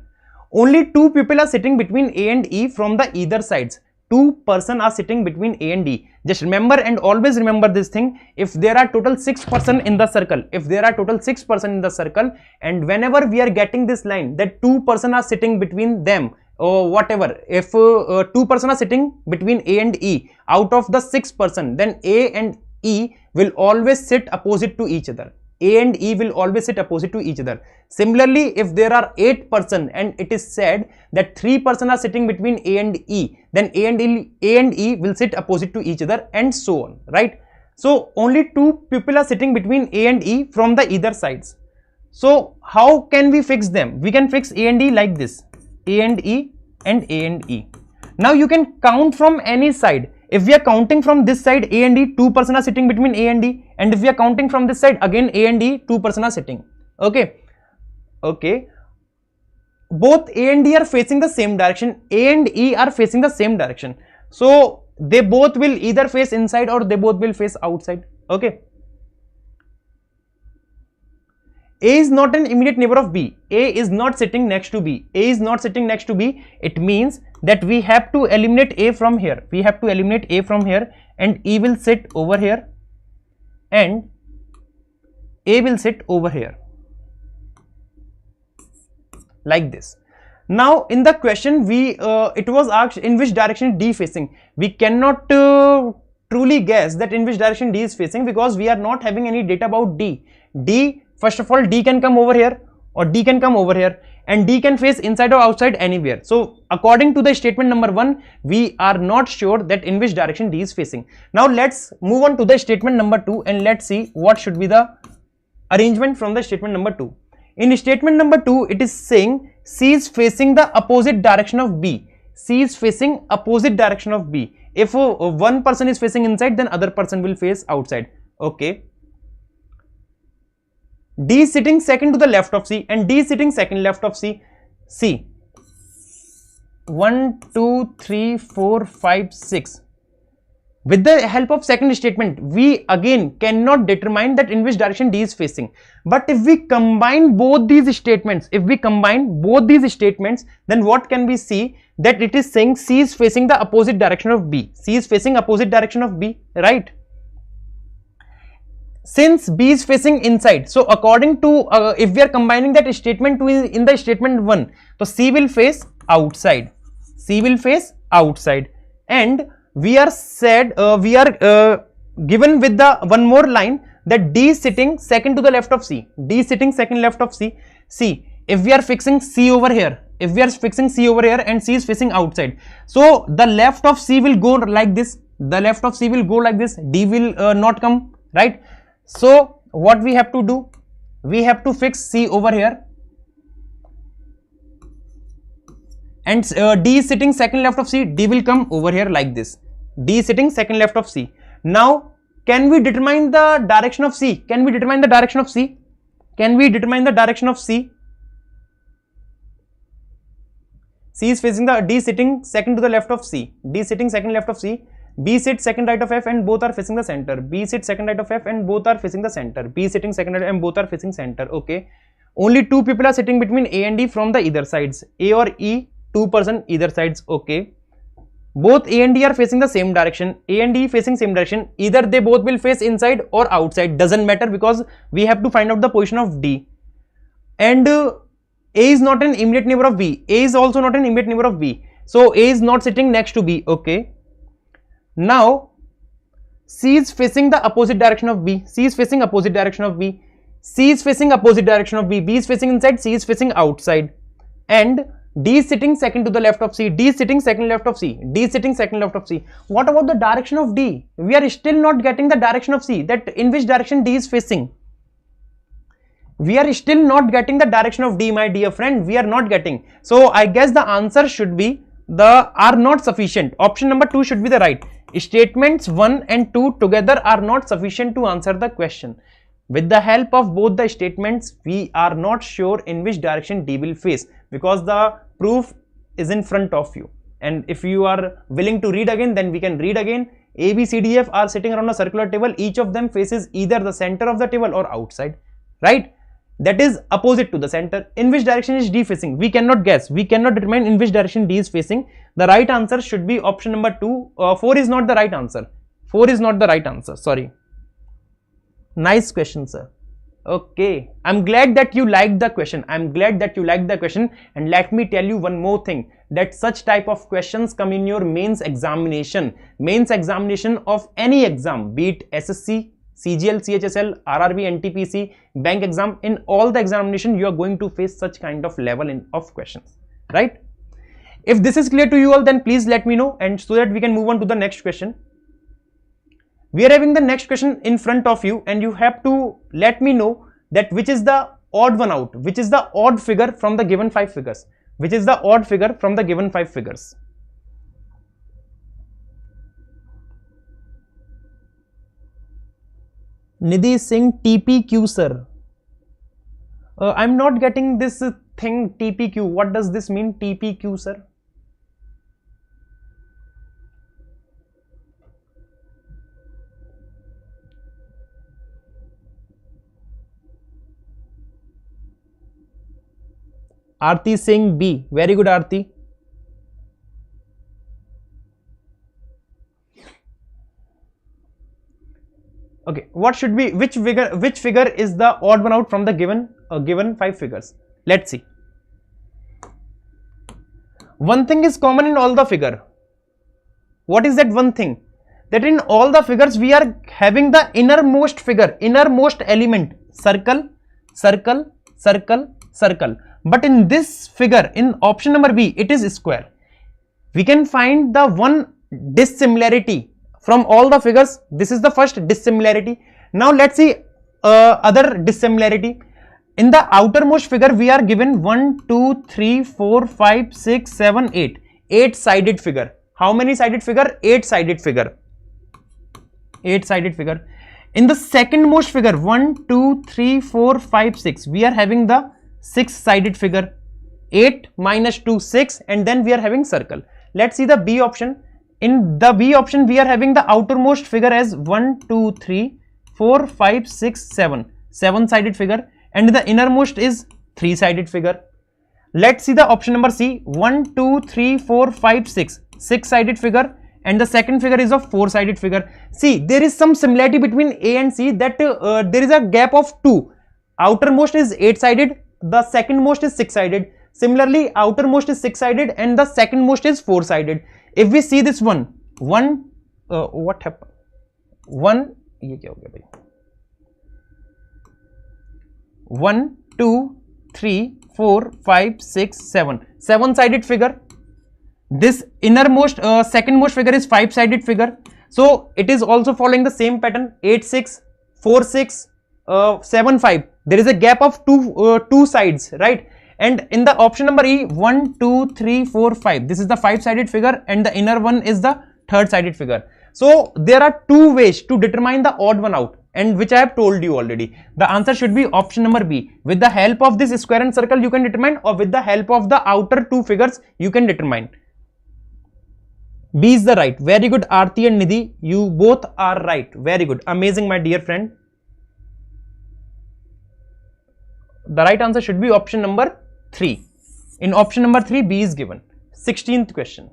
Only 2 people are sitting between A and E from the either sides. 2 persons are sitting between A and E. Just remember and always remember this thing. If there are total 6 persons in the circle, and whenever we are getting this line that 2 persons are sitting between them or whatever, if 2 persons are sitting between A and E out of the 6 persons, then A and E will always sit opposite to each other. A and E will always sit opposite to each other. Similarly, if there are 8 persons and it is said that 3 persons are sitting between A and E, then A and E will sit opposite to each other, and so on, right? So only 2 people are sitting between A and E from the either sides. So how can we fix them? We can fix A and E like this: A and E and A and E. Now you can count from any side. If we are counting from this side A and E, 2 persons are sitting between A and E, and if we are counting from this side again A and E, 2 persons are sitting. Okay. Both A and E are facing the same direction. A and E are facing the same direction. So they both will either face inside or they both will face outside. Okay. A is not an immediate neighbor of B. A is not sitting next to B. A is not sitting next to B. It means that we have to eliminate A from here. We have to eliminate A from here, and E will sit over here and A will sit over here like this. Now in the question it was asked in which direction D is facing. We cannot truly guess that in which direction D is facing because we are not having any data about D. First of all, D can come over here, or D can come over here, and D can face inside or outside anywhere. So according to the statement number 1, we are not sure that in which direction D is facing. Now let's move on to the statement number 2 and let's see what should be the arrangement from the statement number 2. In statement number 2, it is saying C is facing the opposite direction of B. C is facing opposite direction of B. If one person is facing inside, then other person will face outside. Okay. D is sitting second to the left of C and D is sitting second left of C. C. 1, 2, 3, 4, 5, 6. With the help of second statement, we again cannot determine that in which direction D is facing. But if we combine both these statements, then what can we see? That it is saying C is facing the opposite direction of B. C is facing opposite direction of B, right? Since B is facing inside, so according to if we are combining that statement in the statement 1, so C will face outside. C will face outside, and we are given with the one more line that D is sitting second to the left of C. D is sitting second left of C. C. If we are fixing C over here, and C is facing outside, so the left of C will go like this. D will not come, right? So what we have to do? We have to fix C over here, and D is sitting second left of C. D will come over here like this. D is sitting second left of C. Now can we determine the direction of C? C is facing the D sitting second to the left of C. D is sitting second left of C. B sits second right of F and both are facing the center. B sits second right of F and both are facing the center. B sitting second right and both are facing center. Okay. Only two people are sitting between A and D from the either sides. A or E, 2 person either sides. Okay. Both A and D are facing the same direction. A and D facing same direction. Either they both will face inside or outside. Doesn't matter because we have to find out the position of D. And A is not an immediate neighbor of B. A is also not an immediate neighbor of B. So A is not sitting next to B. Okay. Now C is facing the opposite direction of B. C is facing opposite direction of B. C is facing opposite direction of B. B is facing inside. C is facing outside. And D is sitting second to the left of C. D is sitting second left of C. D is sitting second left of C. What about the direction of D? We are still not getting the direction of C. That in which direction D is facing? We are still not getting the direction of D, my dear friend. We are not getting. So I guess the answer should be are not sufficient. Option number 2 should be the right. Statements 1 and 2 together are not sufficient to answer the question. With the help of both the statements, we are not sure in which direction D will face because the proof is in front of you. And if you are willing to read again, then we can read again. A, B, C, D, F are sitting around a circular table. Each of them faces either the center of the table or outside, right? That is opposite to the center. In which direction is D facing? We cannot guess. We cannot determine in which direction D is facing. The right answer should be option number 2. 4 is not the right answer. 4 is not the right answer. Sorry. Nice question, sir. Okay. I'm glad that you liked the question. And let me tell you one more thing. That such type of questions come in your mains examination. Mains examination of any exam. Be it SSC, CGL, CHSL, RRB, NTPC, bank exam. In all the examination, you are going to face such kind of level of questions. Right? If this is clear to you all, then please let me know, and so that we can move on to the next question. We are having the next question in front of you, and you have to let me know that which is the odd one out, which is the odd figure from the given 5 figures. Nidhi Singh, TPQ, sir. I'm not getting this thing TPQ. What does this mean, TPQ, sir? Aarti Singh B. Very good, Aarti. Okay, what should be, which figure is the odd one out from the given 5 figures? Let's see. One thing is common in all the figure. What is that one thing? That in all the figures we are having the innermost figure, innermost element, circle, circle, circle, circle. But in this figure, in option number B, it is square. We can find the one dissimilarity from all the figures. This is the first dissimilarity. Now let's see other dissimilarity. In the outermost figure, we are given 1, 2, 3, 4, 5, 6, 7, 8. 8-sided figure. How many sided figure? 8-sided figure. 8-sided figure. In the second most figure, 1, 2, 3, 4, 5, 6, we are having the 6-sided figure. 8 minus 2, 6, and then we are having circle. Let's see the B option. In the B option, we are having the outermost figure as 1, 2, 3, 4, 5, 6, 7. 7-sided figure. And the innermost is 3-sided figure. Let's see the option number C. 1, 2, 3, 4, 5, 6. 6-sided figure. And the second figure is a 4-sided figure. See, there is some similarity between A and C, that there is a gap of 2. Outermost is 8-sided, the second most is 6-sided. Similarly, outermost is 6-sided and the second most is 4-sided. If we see this one, what happened? 1, 2, 3, 4, 5, 6, 7. 7-sided figure. This innermost, secondmost figure is 5-sided figure. So it is also following the same pattern. 8, 6, 4, 6, 7, 5. There is a gap of two sides, right? And in the option number E, 1, 2, 3, 4, 5. This is the 5-sided figure and the inner one is the 3rd-sided figure. So there are 2 ways to determine the odd one out, and which I have told you already. The answer should be option number B. With the help of this square and circle you can determine, or with the help of the outer 2 figures you can determine. B is the right. Very good, Aarti and Nidhi. You both are right. Very good. Amazing, my dear friend. The right answer should be option number 3. In option number 3, B is given. 16th question.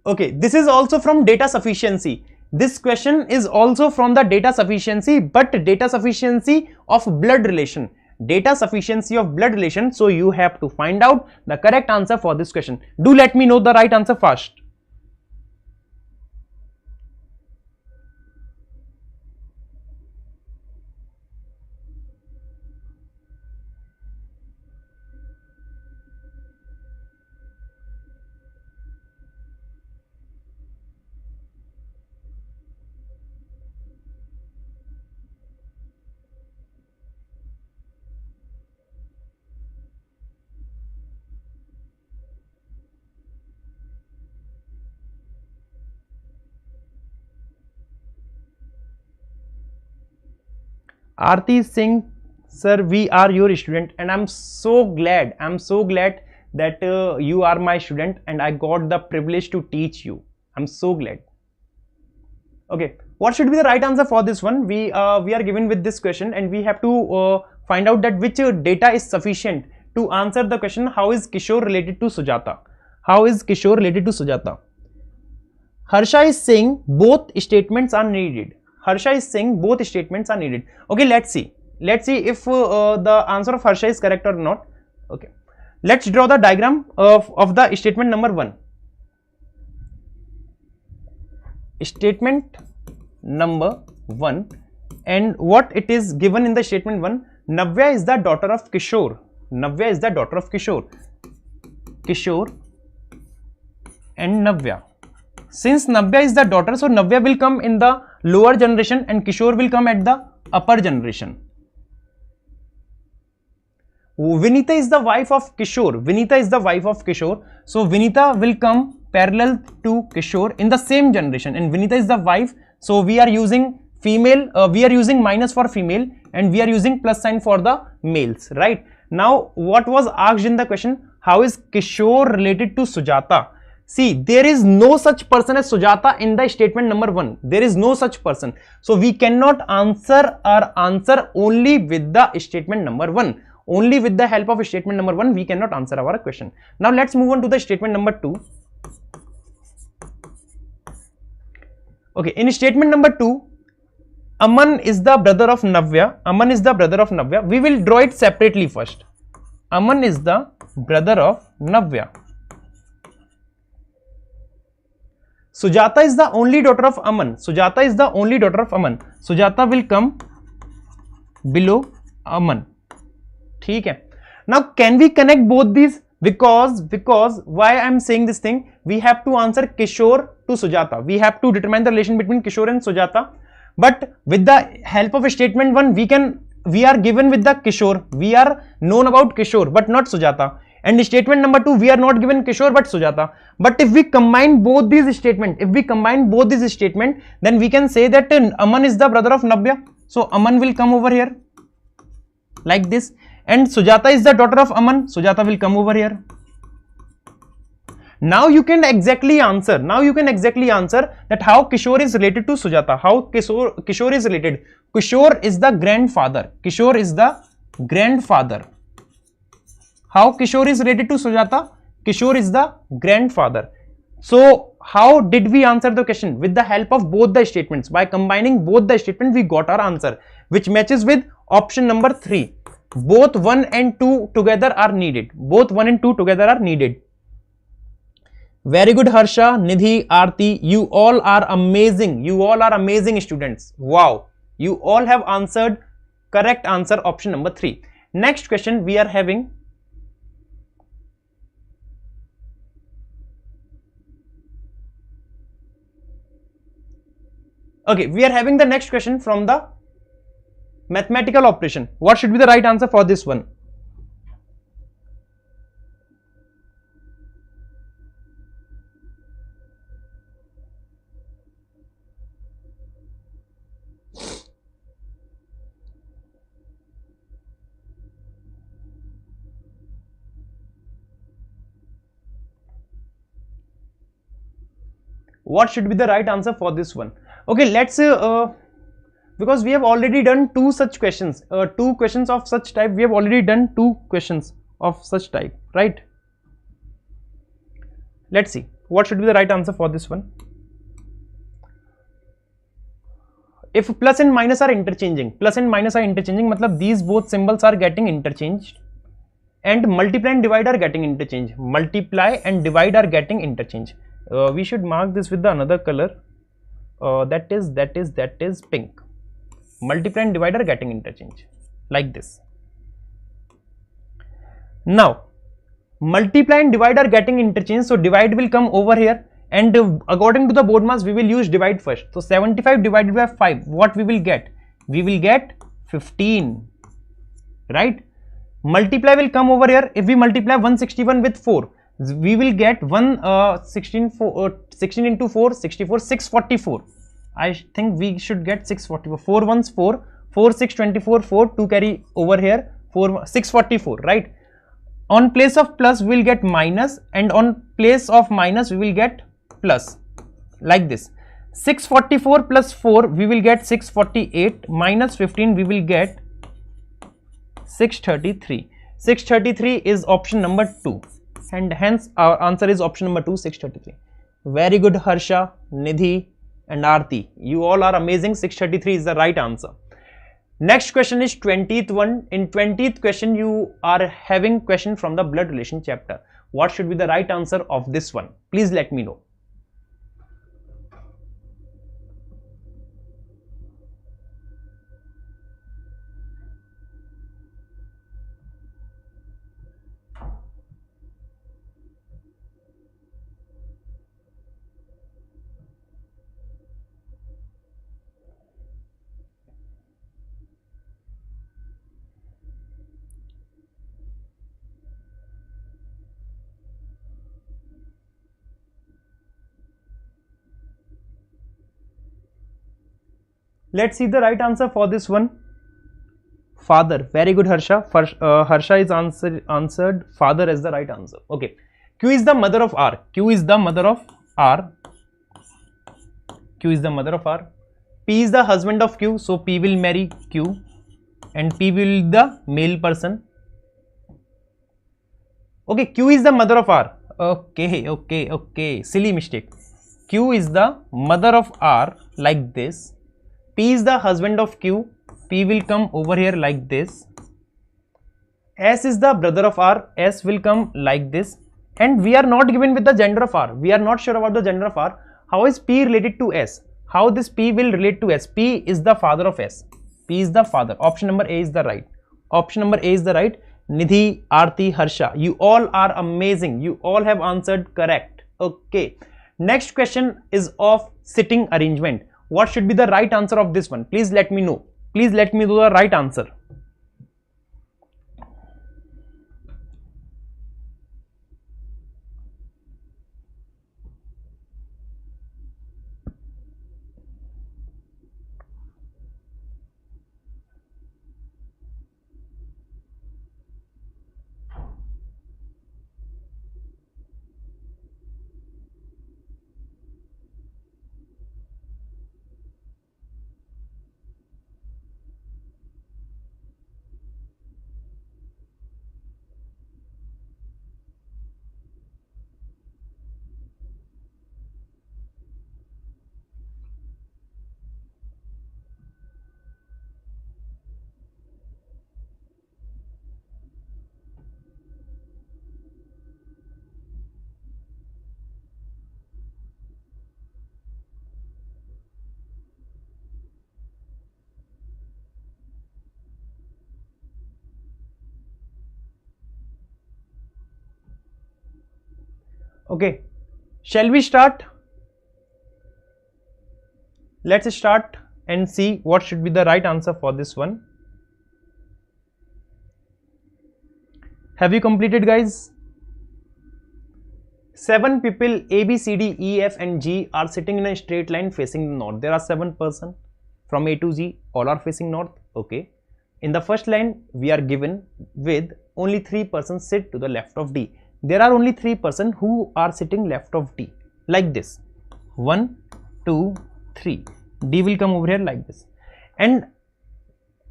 Okay, this is also from data sufficiency. This question is also from the data sufficiency, but data sufficiency of blood relation. Data sufficiency of blood relation. So you have to find out the correct answer for this question. Do let me know the right answer first. Aarti Singh, sir, we are your student, and I'm so glad that you are my student and I got the privilege to teach you. I'm so glad. Okay, what should be the right answer for this one? We are given with this question and we have to find out that which data is sufficient to answer the question, how is Kishore related to Sujata? How is Kishore related to Sujata? Harsha is saying both statements are needed. Harsha is saying both statements are needed. Okay, let's see if the answer of Harsha is correct or not. Okay, let's draw the diagram of the statement number 1. Statement number 1, and what it is given in the statement 1, Navya is the daughter of Kishore. Navya is the daughter of Kishore. Kishore and Navya. Since Navya is the daughter, so Navya will come in the lower generation and Kishore will come at the upper generation. Vinita is the wife of Kishore. Vinita is the wife of Kishore. So Vinita will come parallel to Kishore in the same generation, and Vinita is the wife. So we are using female, we are using minus for female and we are using plus sign for the males, right? Now what was asked in the question, how is Kishore related to Sujata? See, there is no such person as Sujata in the statement number 1. There is no such person. So we cannot answer our answer only with the statement number 1. Only with the help of statement number 1 we cannot answer our question. Now let's move on to the statement number 2. Okay, in statement number 2, Aman is the brother of Navya. Aman is the brother of Navya. We will draw it separately first. Aman is the brother of Navya. Sujata is the only daughter of Aman. Sujata is the only daughter of Aman. Sujata will come below Aman. ठीक है. Now can we connect both these? Because why I am saying this thing? We have to answer Kishore to Sujata. We have to determine the relation between Kishore and Sujata. But with the help of statement 1, we are given with the Kishore. We are known about Kishore, but not Sujata. And statement number 2, we are not given Kishore but Sujata. But if we combine both these statements, then we can say that Aman is the brother of Nabya. So Aman will come over here like this. And Sujata is the daughter of Aman. Sujata will come over here. Now you can exactly answer. That how Kishore is related to Sujata. How Kishore is related. Kishore is the grandfather. How Kishore is related to Sujata? Kishore is the grandfather. So how did we answer the question? With the help of both the statements. By combining both the statements, we got our answer, which matches with option number 3. Both 1 and 2 together are needed. Very good, Harsha, Nidhi, Aarti. You all are amazing. Students. Wow. You all have answered correct answer option number 3. Next question we are having. Okay, we are having the next question from the mathematical operation. What should be the right answer for this one? What should be the right answer for this one? Okay, let's because we have already done 2 such questions, 2 questions of such type. We have already done 2 questions of such type, right? Let's see what should be the right answer for this one. If plus and minus are interchanging, matlab these both symbols are getting interchanged, and multiply and divide are getting interchanged. We should mark this with the another color. That is pink. Multiply and divide are getting interchange like this. Now multiply and divide are getting interchange, so divide will come over here, and according to the board mass we will use divide first. So 75 divided by 5, what we will get? We will get 15, right? Multiply will come over here. If we multiply 161 with 4, we will get 16 into 4, 64, 644. I think we should get 644. 4 ones 4, 4 6 24, 4 2 carry over here, 4 644, right? On place of plus we will get minus, and on place of minus we will get plus, like this. 644 plus 4 we will get 648, minus 15 we will get 633. 633 is option number 2, and hence our answer is option number 2, 633. Very good, Harsha, Nidhi and Aarti. You all are amazing. 633 is the right answer. Next question is 20th one. In 20th question you are having question from the blood relation chapter. What should be the right answer of this one? Please let me know. Let's see the right answer for this one. Father. Very good, Harsha. Harsha is answered father as the right answer. Okay. Q is the mother of R. Q is the mother of R. Q is the mother of R. P is the husband of Q. So P will marry Q, and P will be the male person. Okay. Q is the mother of R. Okay. Silly mistake. Q is the mother of R like this. P is the husband of Q. P will come over here like this. S is the brother of R. S will come like this. And we are not given with the gender of R. We are not sure about the gender of R. How is P related to S? How this P will relate to S? P is the father of S. P is the father. Option number A is the right. Option number A is the right. Nidhi, Aarti, Harsha, you all are amazing. You all have answered correct. Okay. Next question is of sitting arrangement. What should be the right answer of this one? Please let me know. Please let me know the right answer. Okay, shall we start? Let's start and see what should be the right answer for this one. Have you completed, guys? 7 people A, B, C, D, E, F and G are sitting in a straight line facing the north. There are 7 persons from A to G, all are facing north. Okay. In the first line, we are given with only 3 persons sit to the left of D. There are only 3 persons who are sitting left of D, like this. 1, 2, 3. D will come over here like this. And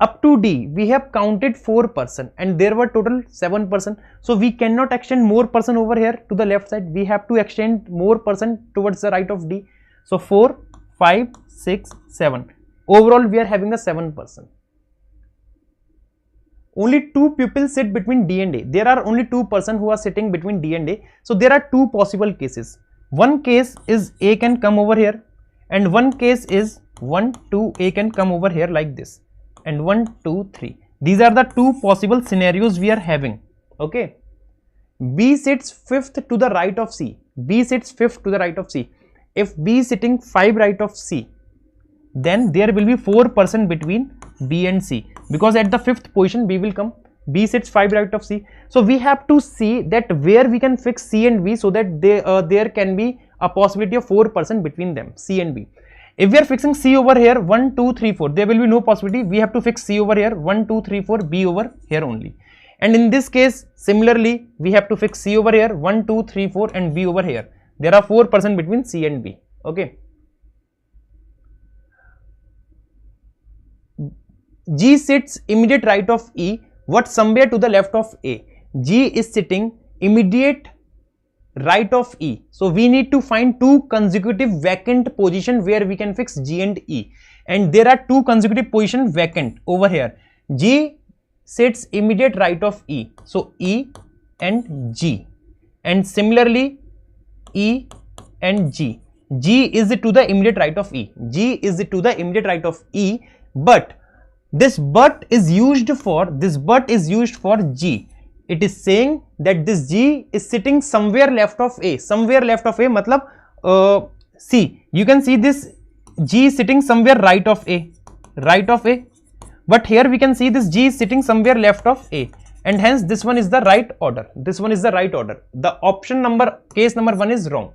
up to D, we have counted 4 persons and there were total 7 persons. So we cannot extend more person over here to the left side. We have to extend more person towards the right of D. So 4, 5, 6, 7. Overall, we are having a 7 person. Only 2 people sit between D and A. There are only 2 persons who are sitting between D and A. So there are 2 possible cases. One case is A can come over here and one case is 1, 2, A can come over here like this. And 1, 2, 3. These are the 2 possible scenarios we are having. Okay. B sits 5th to the right of C. B sits 5th to the right of C. If B is sitting 5 right of C, then there will be 4 persons between B and C, because at the 5th position B will come. B sits 5 right of C. So we have to see that where we can fix C and B so that there can be a possibility of 4 persons between them, C and B. If we are fixing C over here 1, 2, 3, 4, there will be no possibility. We have to fix C over here 1, 2, 3, 4, B over here only. And in this case, similarly, we have to fix C over here 1, 2, 3, 4 and B over here. There are 4 persons between C and B. Okay. G sits immediate right of E, but somewhere to the left of A. G is sitting immediate right of E. So we need to find 2 consecutive vacant position where we can fix G and E. And there are 2 consecutive positions vacant over here. G sits immediate right of E. So E and G. And similarly E and G. G is to the immediate right of E. G is to the immediate right of E, but this but is used for G. It is saying that this G is sitting somewhere left of A. Somewhere left of A matlab see, you can see this G is sitting somewhere right of A. Right of A. But here we can see this G is sitting somewhere left of A. And hence this one is the right order. This one is the right order. The option number, case number 1 is wrong.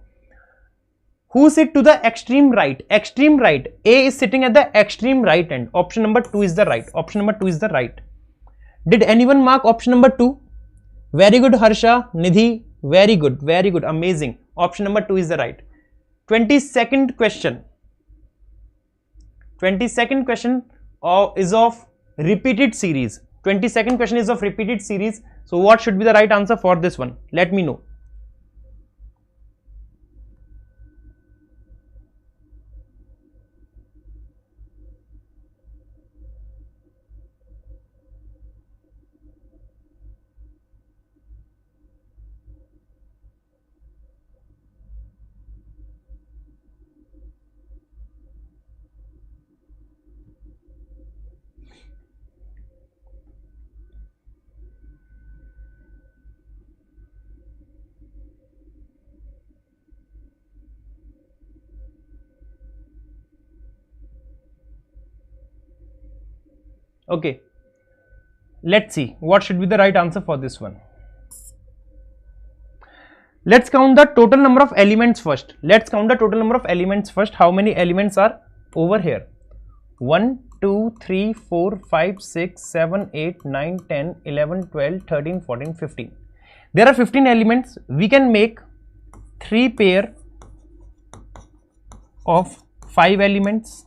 Who sit to the extreme right? Extreme right. A is sitting at the extreme right end. Option number 2 is the right. Option number 2 is the right. Did anyone mark option number 2? Very good, Harsha, Nidhi. Very good, amazing. Option number 2 is the right. 22nd question. 22nd question is of repeated series. 22nd question is of repeated series. So what should be the right answer for this one? Let me know. Okay, let's see what should be the right answer for this one. Let's count the total number of elements first. Let's count the total number of elements first. How many elements are over here? 1, 2, 3, 4, 5, 6, 7, 8, 9, 10, 11, 12, 13, 14, 15. There are 15 elements. We can make 3 pair of 5 elements.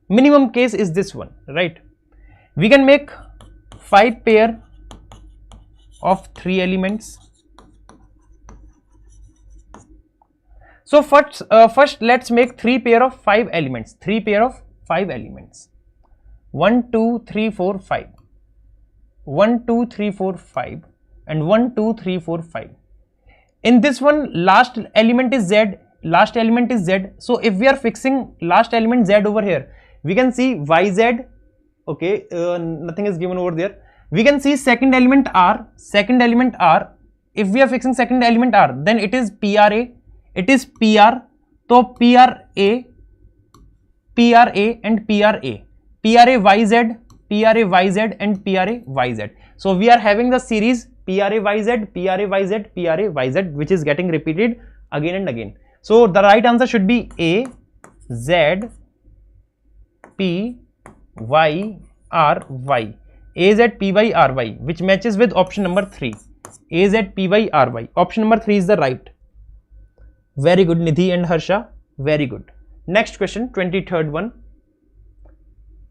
Minimum case is this one, right? We can make 5 pair of 3 elements. So first let's make 3 pair of 5 elements. 3 pair of 5 elements. 1, 2, 3, 4, 5. 1, 2, 3, 4, 5 and 1, 2, 3, 4, 5. In this one, last element is Z. Last element is Z. So if we are fixing last element Z over here, we can see YZ. Okay, nothing is given over there. We can see second element R. Second element R. If we are fixing second element R, then it is PRA. It is PR. So PRA and PRA. PRA YZ, PRA YZ and PRA YZ. So we are having the series PRA YZ, PRA YZ, PRA YZ, which is getting repeated again and again. So the right answer should be A, Z, P, Y, R, Y. A, Z, P, Y, R, Y, which matches with option number 3. A, Z, P, Y, R, Y. Option number 3 is the right. Very good, Nidhi and Harsha. Very good. Next question, 23rd one.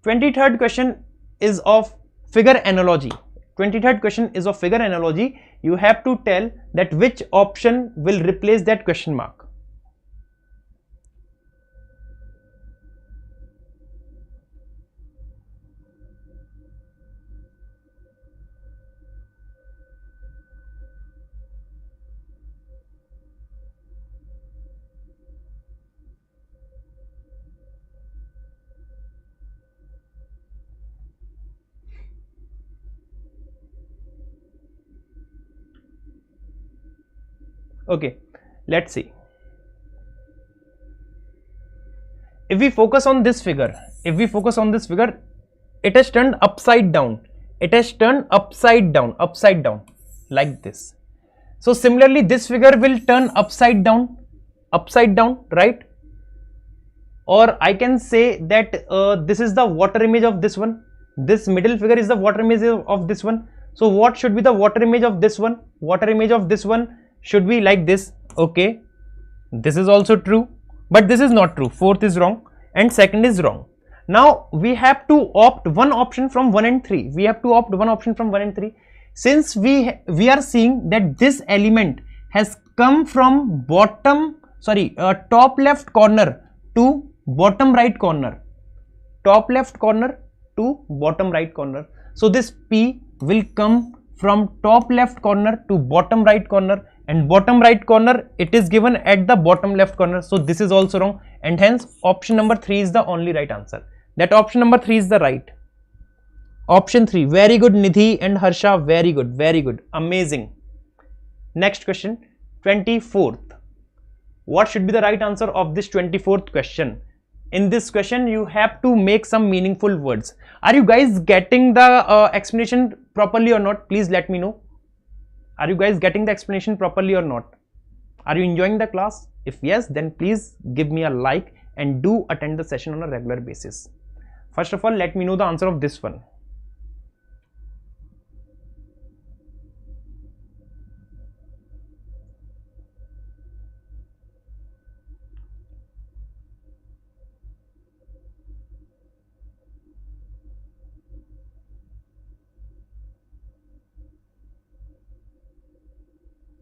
23rd question is of figure analogy. 23rd question is of figure analogy. You have to tell that which option will replace that question mark. Okay, let's see. If we focus on this figure, it has turned upside down. It has turned upside down, like this. So similarly, this figure will turn upside down, right? Or I can say that this is the water image of this one. This middle figure is the water image of this one. So what should be the water image of this one? Water image of this one should be like this. Okay, this is also true, but this is not true. Fourth is wrong and second is wrong. Now we have to opt one option from 1 and 3. We have to opt one option from 1 and 3. Since we are seeing that this element has come from top left corner to bottom right corner. Top left corner to bottom right corner. So this P will come from top left corner to bottom right corner, and bottom right corner it is given at the bottom left corner. So this is also wrong, and hence option number 3 is the only right answer. That option number 3 is the right. Option 3. Very good, Nidhi and Harsha. Very good, amazing. Next question, 24th. What should be the right answer of this 24th question? In this question you have to make some meaningful words. Are you guys getting the explanation properly or not? Please let me know. Are you guys getting the explanation properly or not? Are you enjoying the class? If yes, then please give me a like and do attend the session on a regular basis. First of all, let me know the answer of this one.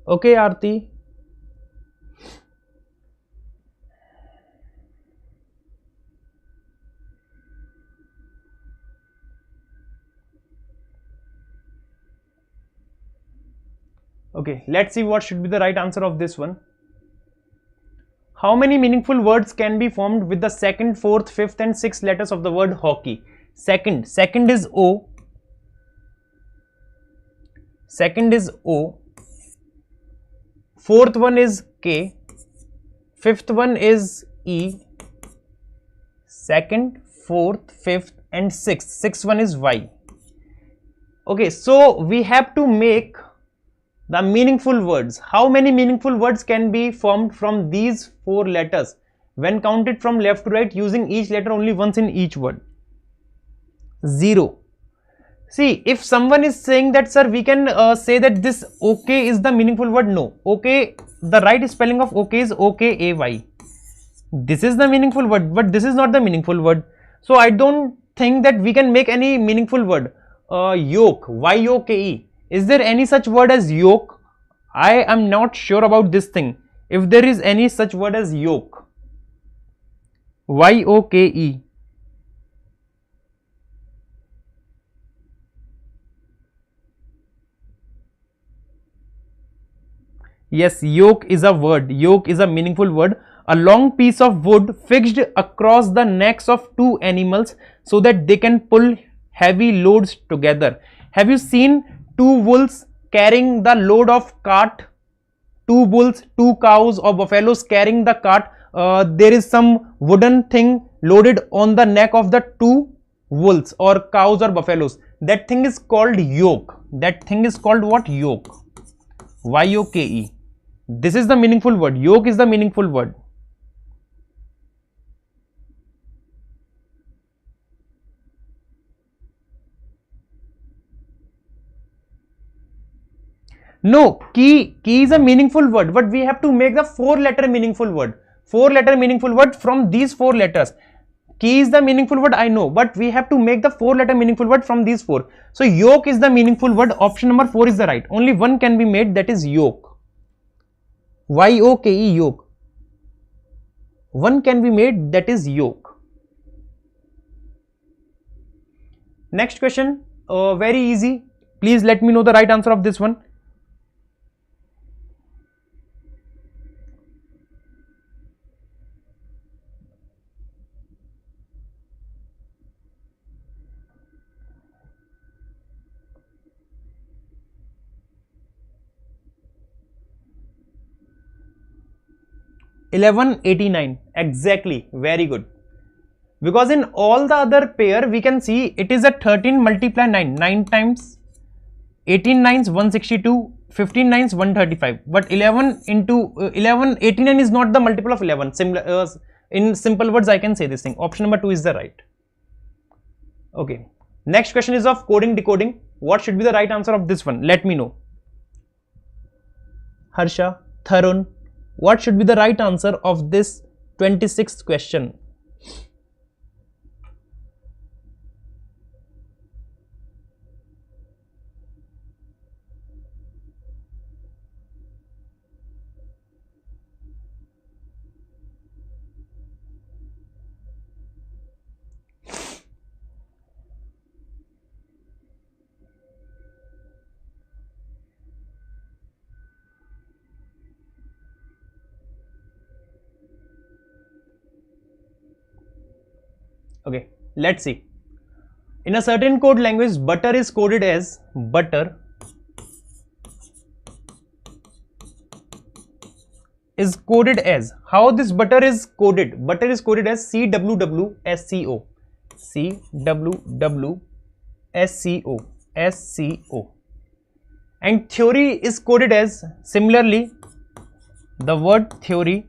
Okay, Aarti. Okay, let's see what should be the right answer of this one. How many meaningful words can be formed with the second, fourth, fifth and sixth letters of the word hockey? Second is O. Second is O. Fourth one is K. Fifth one is E. Second, 4th, 5th and 6th. 6th one is y. Okay, so we have to make the meaningful words. How many meaningful words can be formed from these 4 letters when counted from left to right using each letter only once in each word? 0. See, if someone is saying that, sir, we can say that this okay is the meaningful word. No, okay, the right spelling of okay is okay. This is the meaningful word, but this is not the meaningful word. So I don't think that we can make any meaningful word. Yoke, yoke. Is there any such word as yoke? I am not sure about this thing. If there is any such word as yoke, yoke. Yes, yoke is a word. Yoke is a meaningful word. A long piece of wood fixed across the necks of 2 animals so that they can pull heavy loads together. Have you seen 2 bulls carrying the load of cart? 2 bulls, 2 cows or buffaloes carrying the cart. There is some wooden thing loaded on the neck of the 2 bulls or cows or buffaloes. That thing is called yoke. That thing is called what? Yoke. Yoke. This is the meaningful word. Yoke is the meaningful word. No, key is a meaningful word, but we have to make the 4-letter meaningful word. 4-letter meaningful word from these 4 letters. Key is the meaningful word, I know, but we have to make the 4-letter meaningful word from these 4. So yoke is the meaningful word. Option number 4 is the right. Only one can be made, that is yoke. Yoke, yoke. One can be made, that is yoke. Next question, very easy. Please let me know the right answer of this one. $11.89 exactly, very good. Because in all the other pair we can see it is a 13 multiply 9, 9 times 18 nines 162, 15 nines 135, but 11 into 89 is not the multiple of 11. Similar, in simple words I can say this thing. Option number 2 is the right. Okay, next question is of coding decoding. What should be the right answer of this one? Let me know. Harsha, Tharun, what should be the right answer of this 26th question? Okay, let's see. In a certain code language, butter is coded as butter is coded as, how this butter is coded? Butter is coded as CWWSCO, CWWSCO, and theory is coded as, similarly the word theory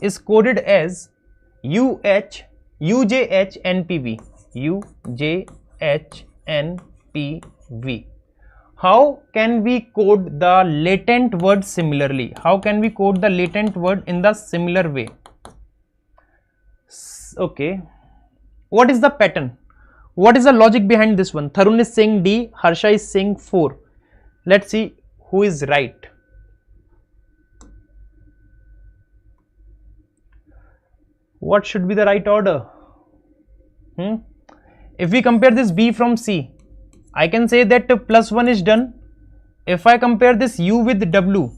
is coded as UJHNPV. How can we code the latent word similarly? How can we code the latent word in the similar way? Okay, what is the pattern? What is the logic behind this one? Tharun is saying D, Harsha is saying 4. Let's see who is right. What should be the right order? If we compare this B from C, I can say that +1 is done. If I compare this U with W,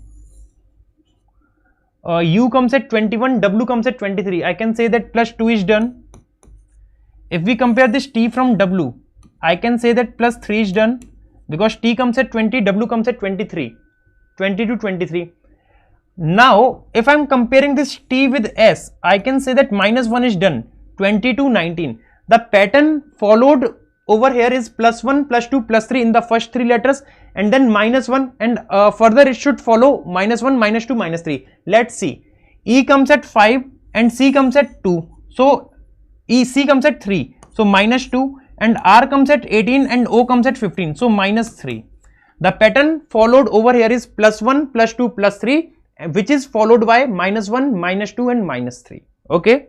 U comes at 21, W comes at 23. I can say that +2 is done. If we compare this T from W, I can say that +3 is done, because T comes at 20, W comes at 23, 20 to 23. Now, if I am comparing this T with S, I can say that -1 is done. 20 to 19. The pattern followed over here is +1, +2, +3 in the first 3 letters, and then -1, and further it should follow -1, -2, -3. Let's see. E comes at 5 and C comes at 2. So C comes at 3. So -2, and R comes at 18 and O comes at 15. So -3. The pattern followed over here is +1, +2, +3, which is followed by -1, -2 and -3. Okay.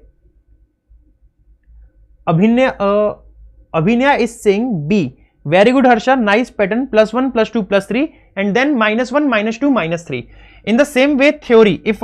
Abhinaya is saying B. Very good, Harsha. Nice pattern. +1, +2, +3, and then -1, -2, -3. In the same way, theory. If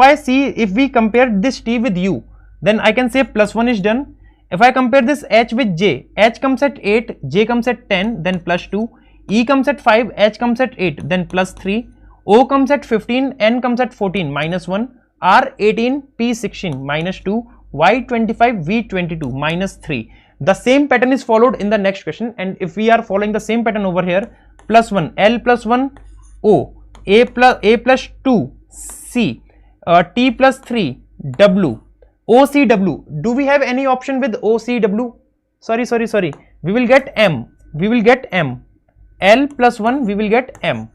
we compare this T with U, then I can say +1 is done. If I compare this H with J, H comes at 8, J comes at 10, then +2. E comes at 5, H comes at 8, then +3. O comes at 15, N comes at 14, -1. R 18, P 16, -2. Y 25, V 22, -3. The same pattern is followed in the next question, and if we are following the same pattern over here, +1, L +1, O, A plus 2, C, T plus 3, W, OCW. Do we have any option with OCW? Sorry. We will get M. L +1, we will get M.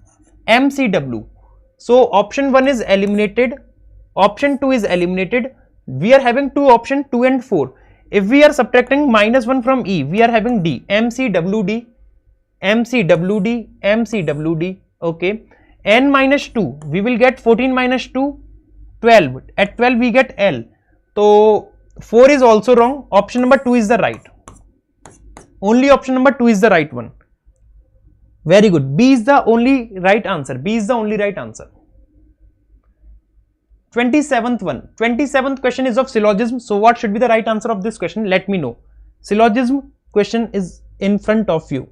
MCW. So option 1 is eliminated. Option 2 is eliminated. We are having two options, 2 and 4. If we are subtracting -1 from E, we are having D. MCWD. Okay. N -2, we will get 14 -2, 12. At 12 we get L. So 4 is also wrong. Option number 2 is the right. Only option number 2 is the right one. Very good. B is the only right answer. 27th question is of syllogism. So what should be the right answer of this question? Let me know. Syllogism question is in front of you.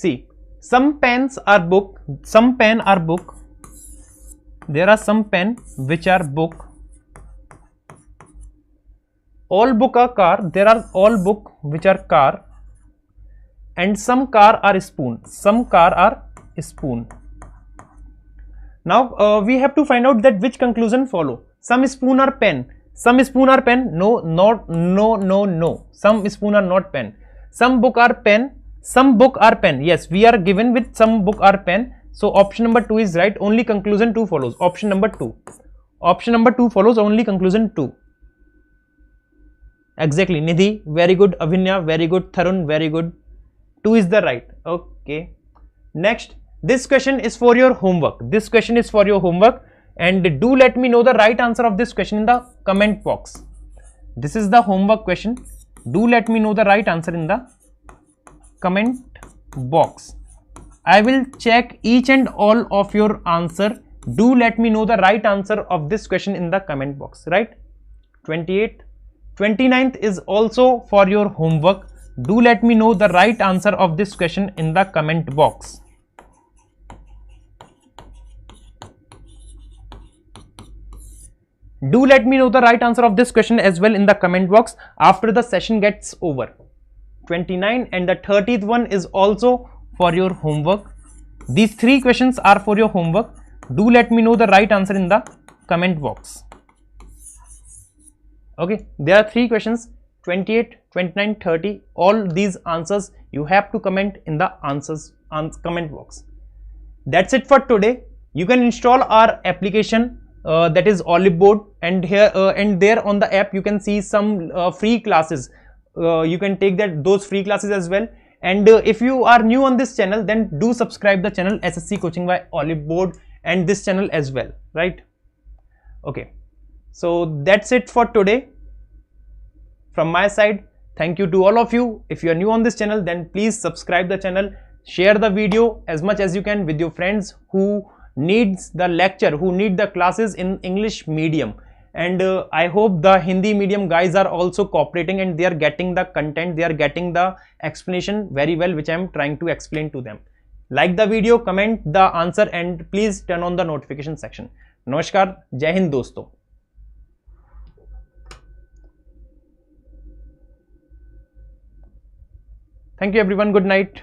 See, some pens are book, some pen are book. There are some pen which are book. All book are car. There are all book which are car. And some car are spoon. Some car are spoon. Now we have to find out that which conclusion follow. Some spoon are pen. Some spoon are pen. No. Some spoon are not pen. Some book are pen. Some book are pen. Yes, we are given with some book are pen. So option number 2 is right. Only conclusion 2 follows. Option number 2. Option number 2 follows. Only conclusion 2. Exactly. Nidhi, very good. Abhinya, very good. Tharun, very good. 2 is the right. Okay. Next, this question is for your homework. And do let me know the right answer of this question in the comment box. This is the homework question. Do let me know the right answer in the comment box. I will check each and all of your answer. Do let me know the right answer of this question in the comment box, right? 28th, 29th is also for your homework. Do let me know the right answer of this question in the comment box. Do let me know the right answer of this question as well in the comment box after the session gets over. 29 and the 30th one is also for your homework. These 3 questions are for your homework. Do let me know the right answer in the comment box. Okay, there are 3 questions, 28, 29, 30. All these answers you have to comment in the comment box. That's it for today. You can install our application that is oliveboard, and here and there on the app you can see some free classes. You can take those free classes as well. And if you are new on this channel, then do subscribe the channel SSC Coaching by Oliveboard and this channel as well, right? Okay, so that's it for today from my side. Thank you to all of you. If you are new on this channel, then please subscribe the channel, share the video as much as you can with your friends who needs the lecture, who need the classes in English medium. And I hope the Hindi medium guys are also cooperating and they are getting the content, they are getting the explanation very well, which I am trying to explain to them. Like the video, comment the answer, and please turn on the notification section. Namaskar, Jai Hind दोस्तों. Thank you everyone. Good night.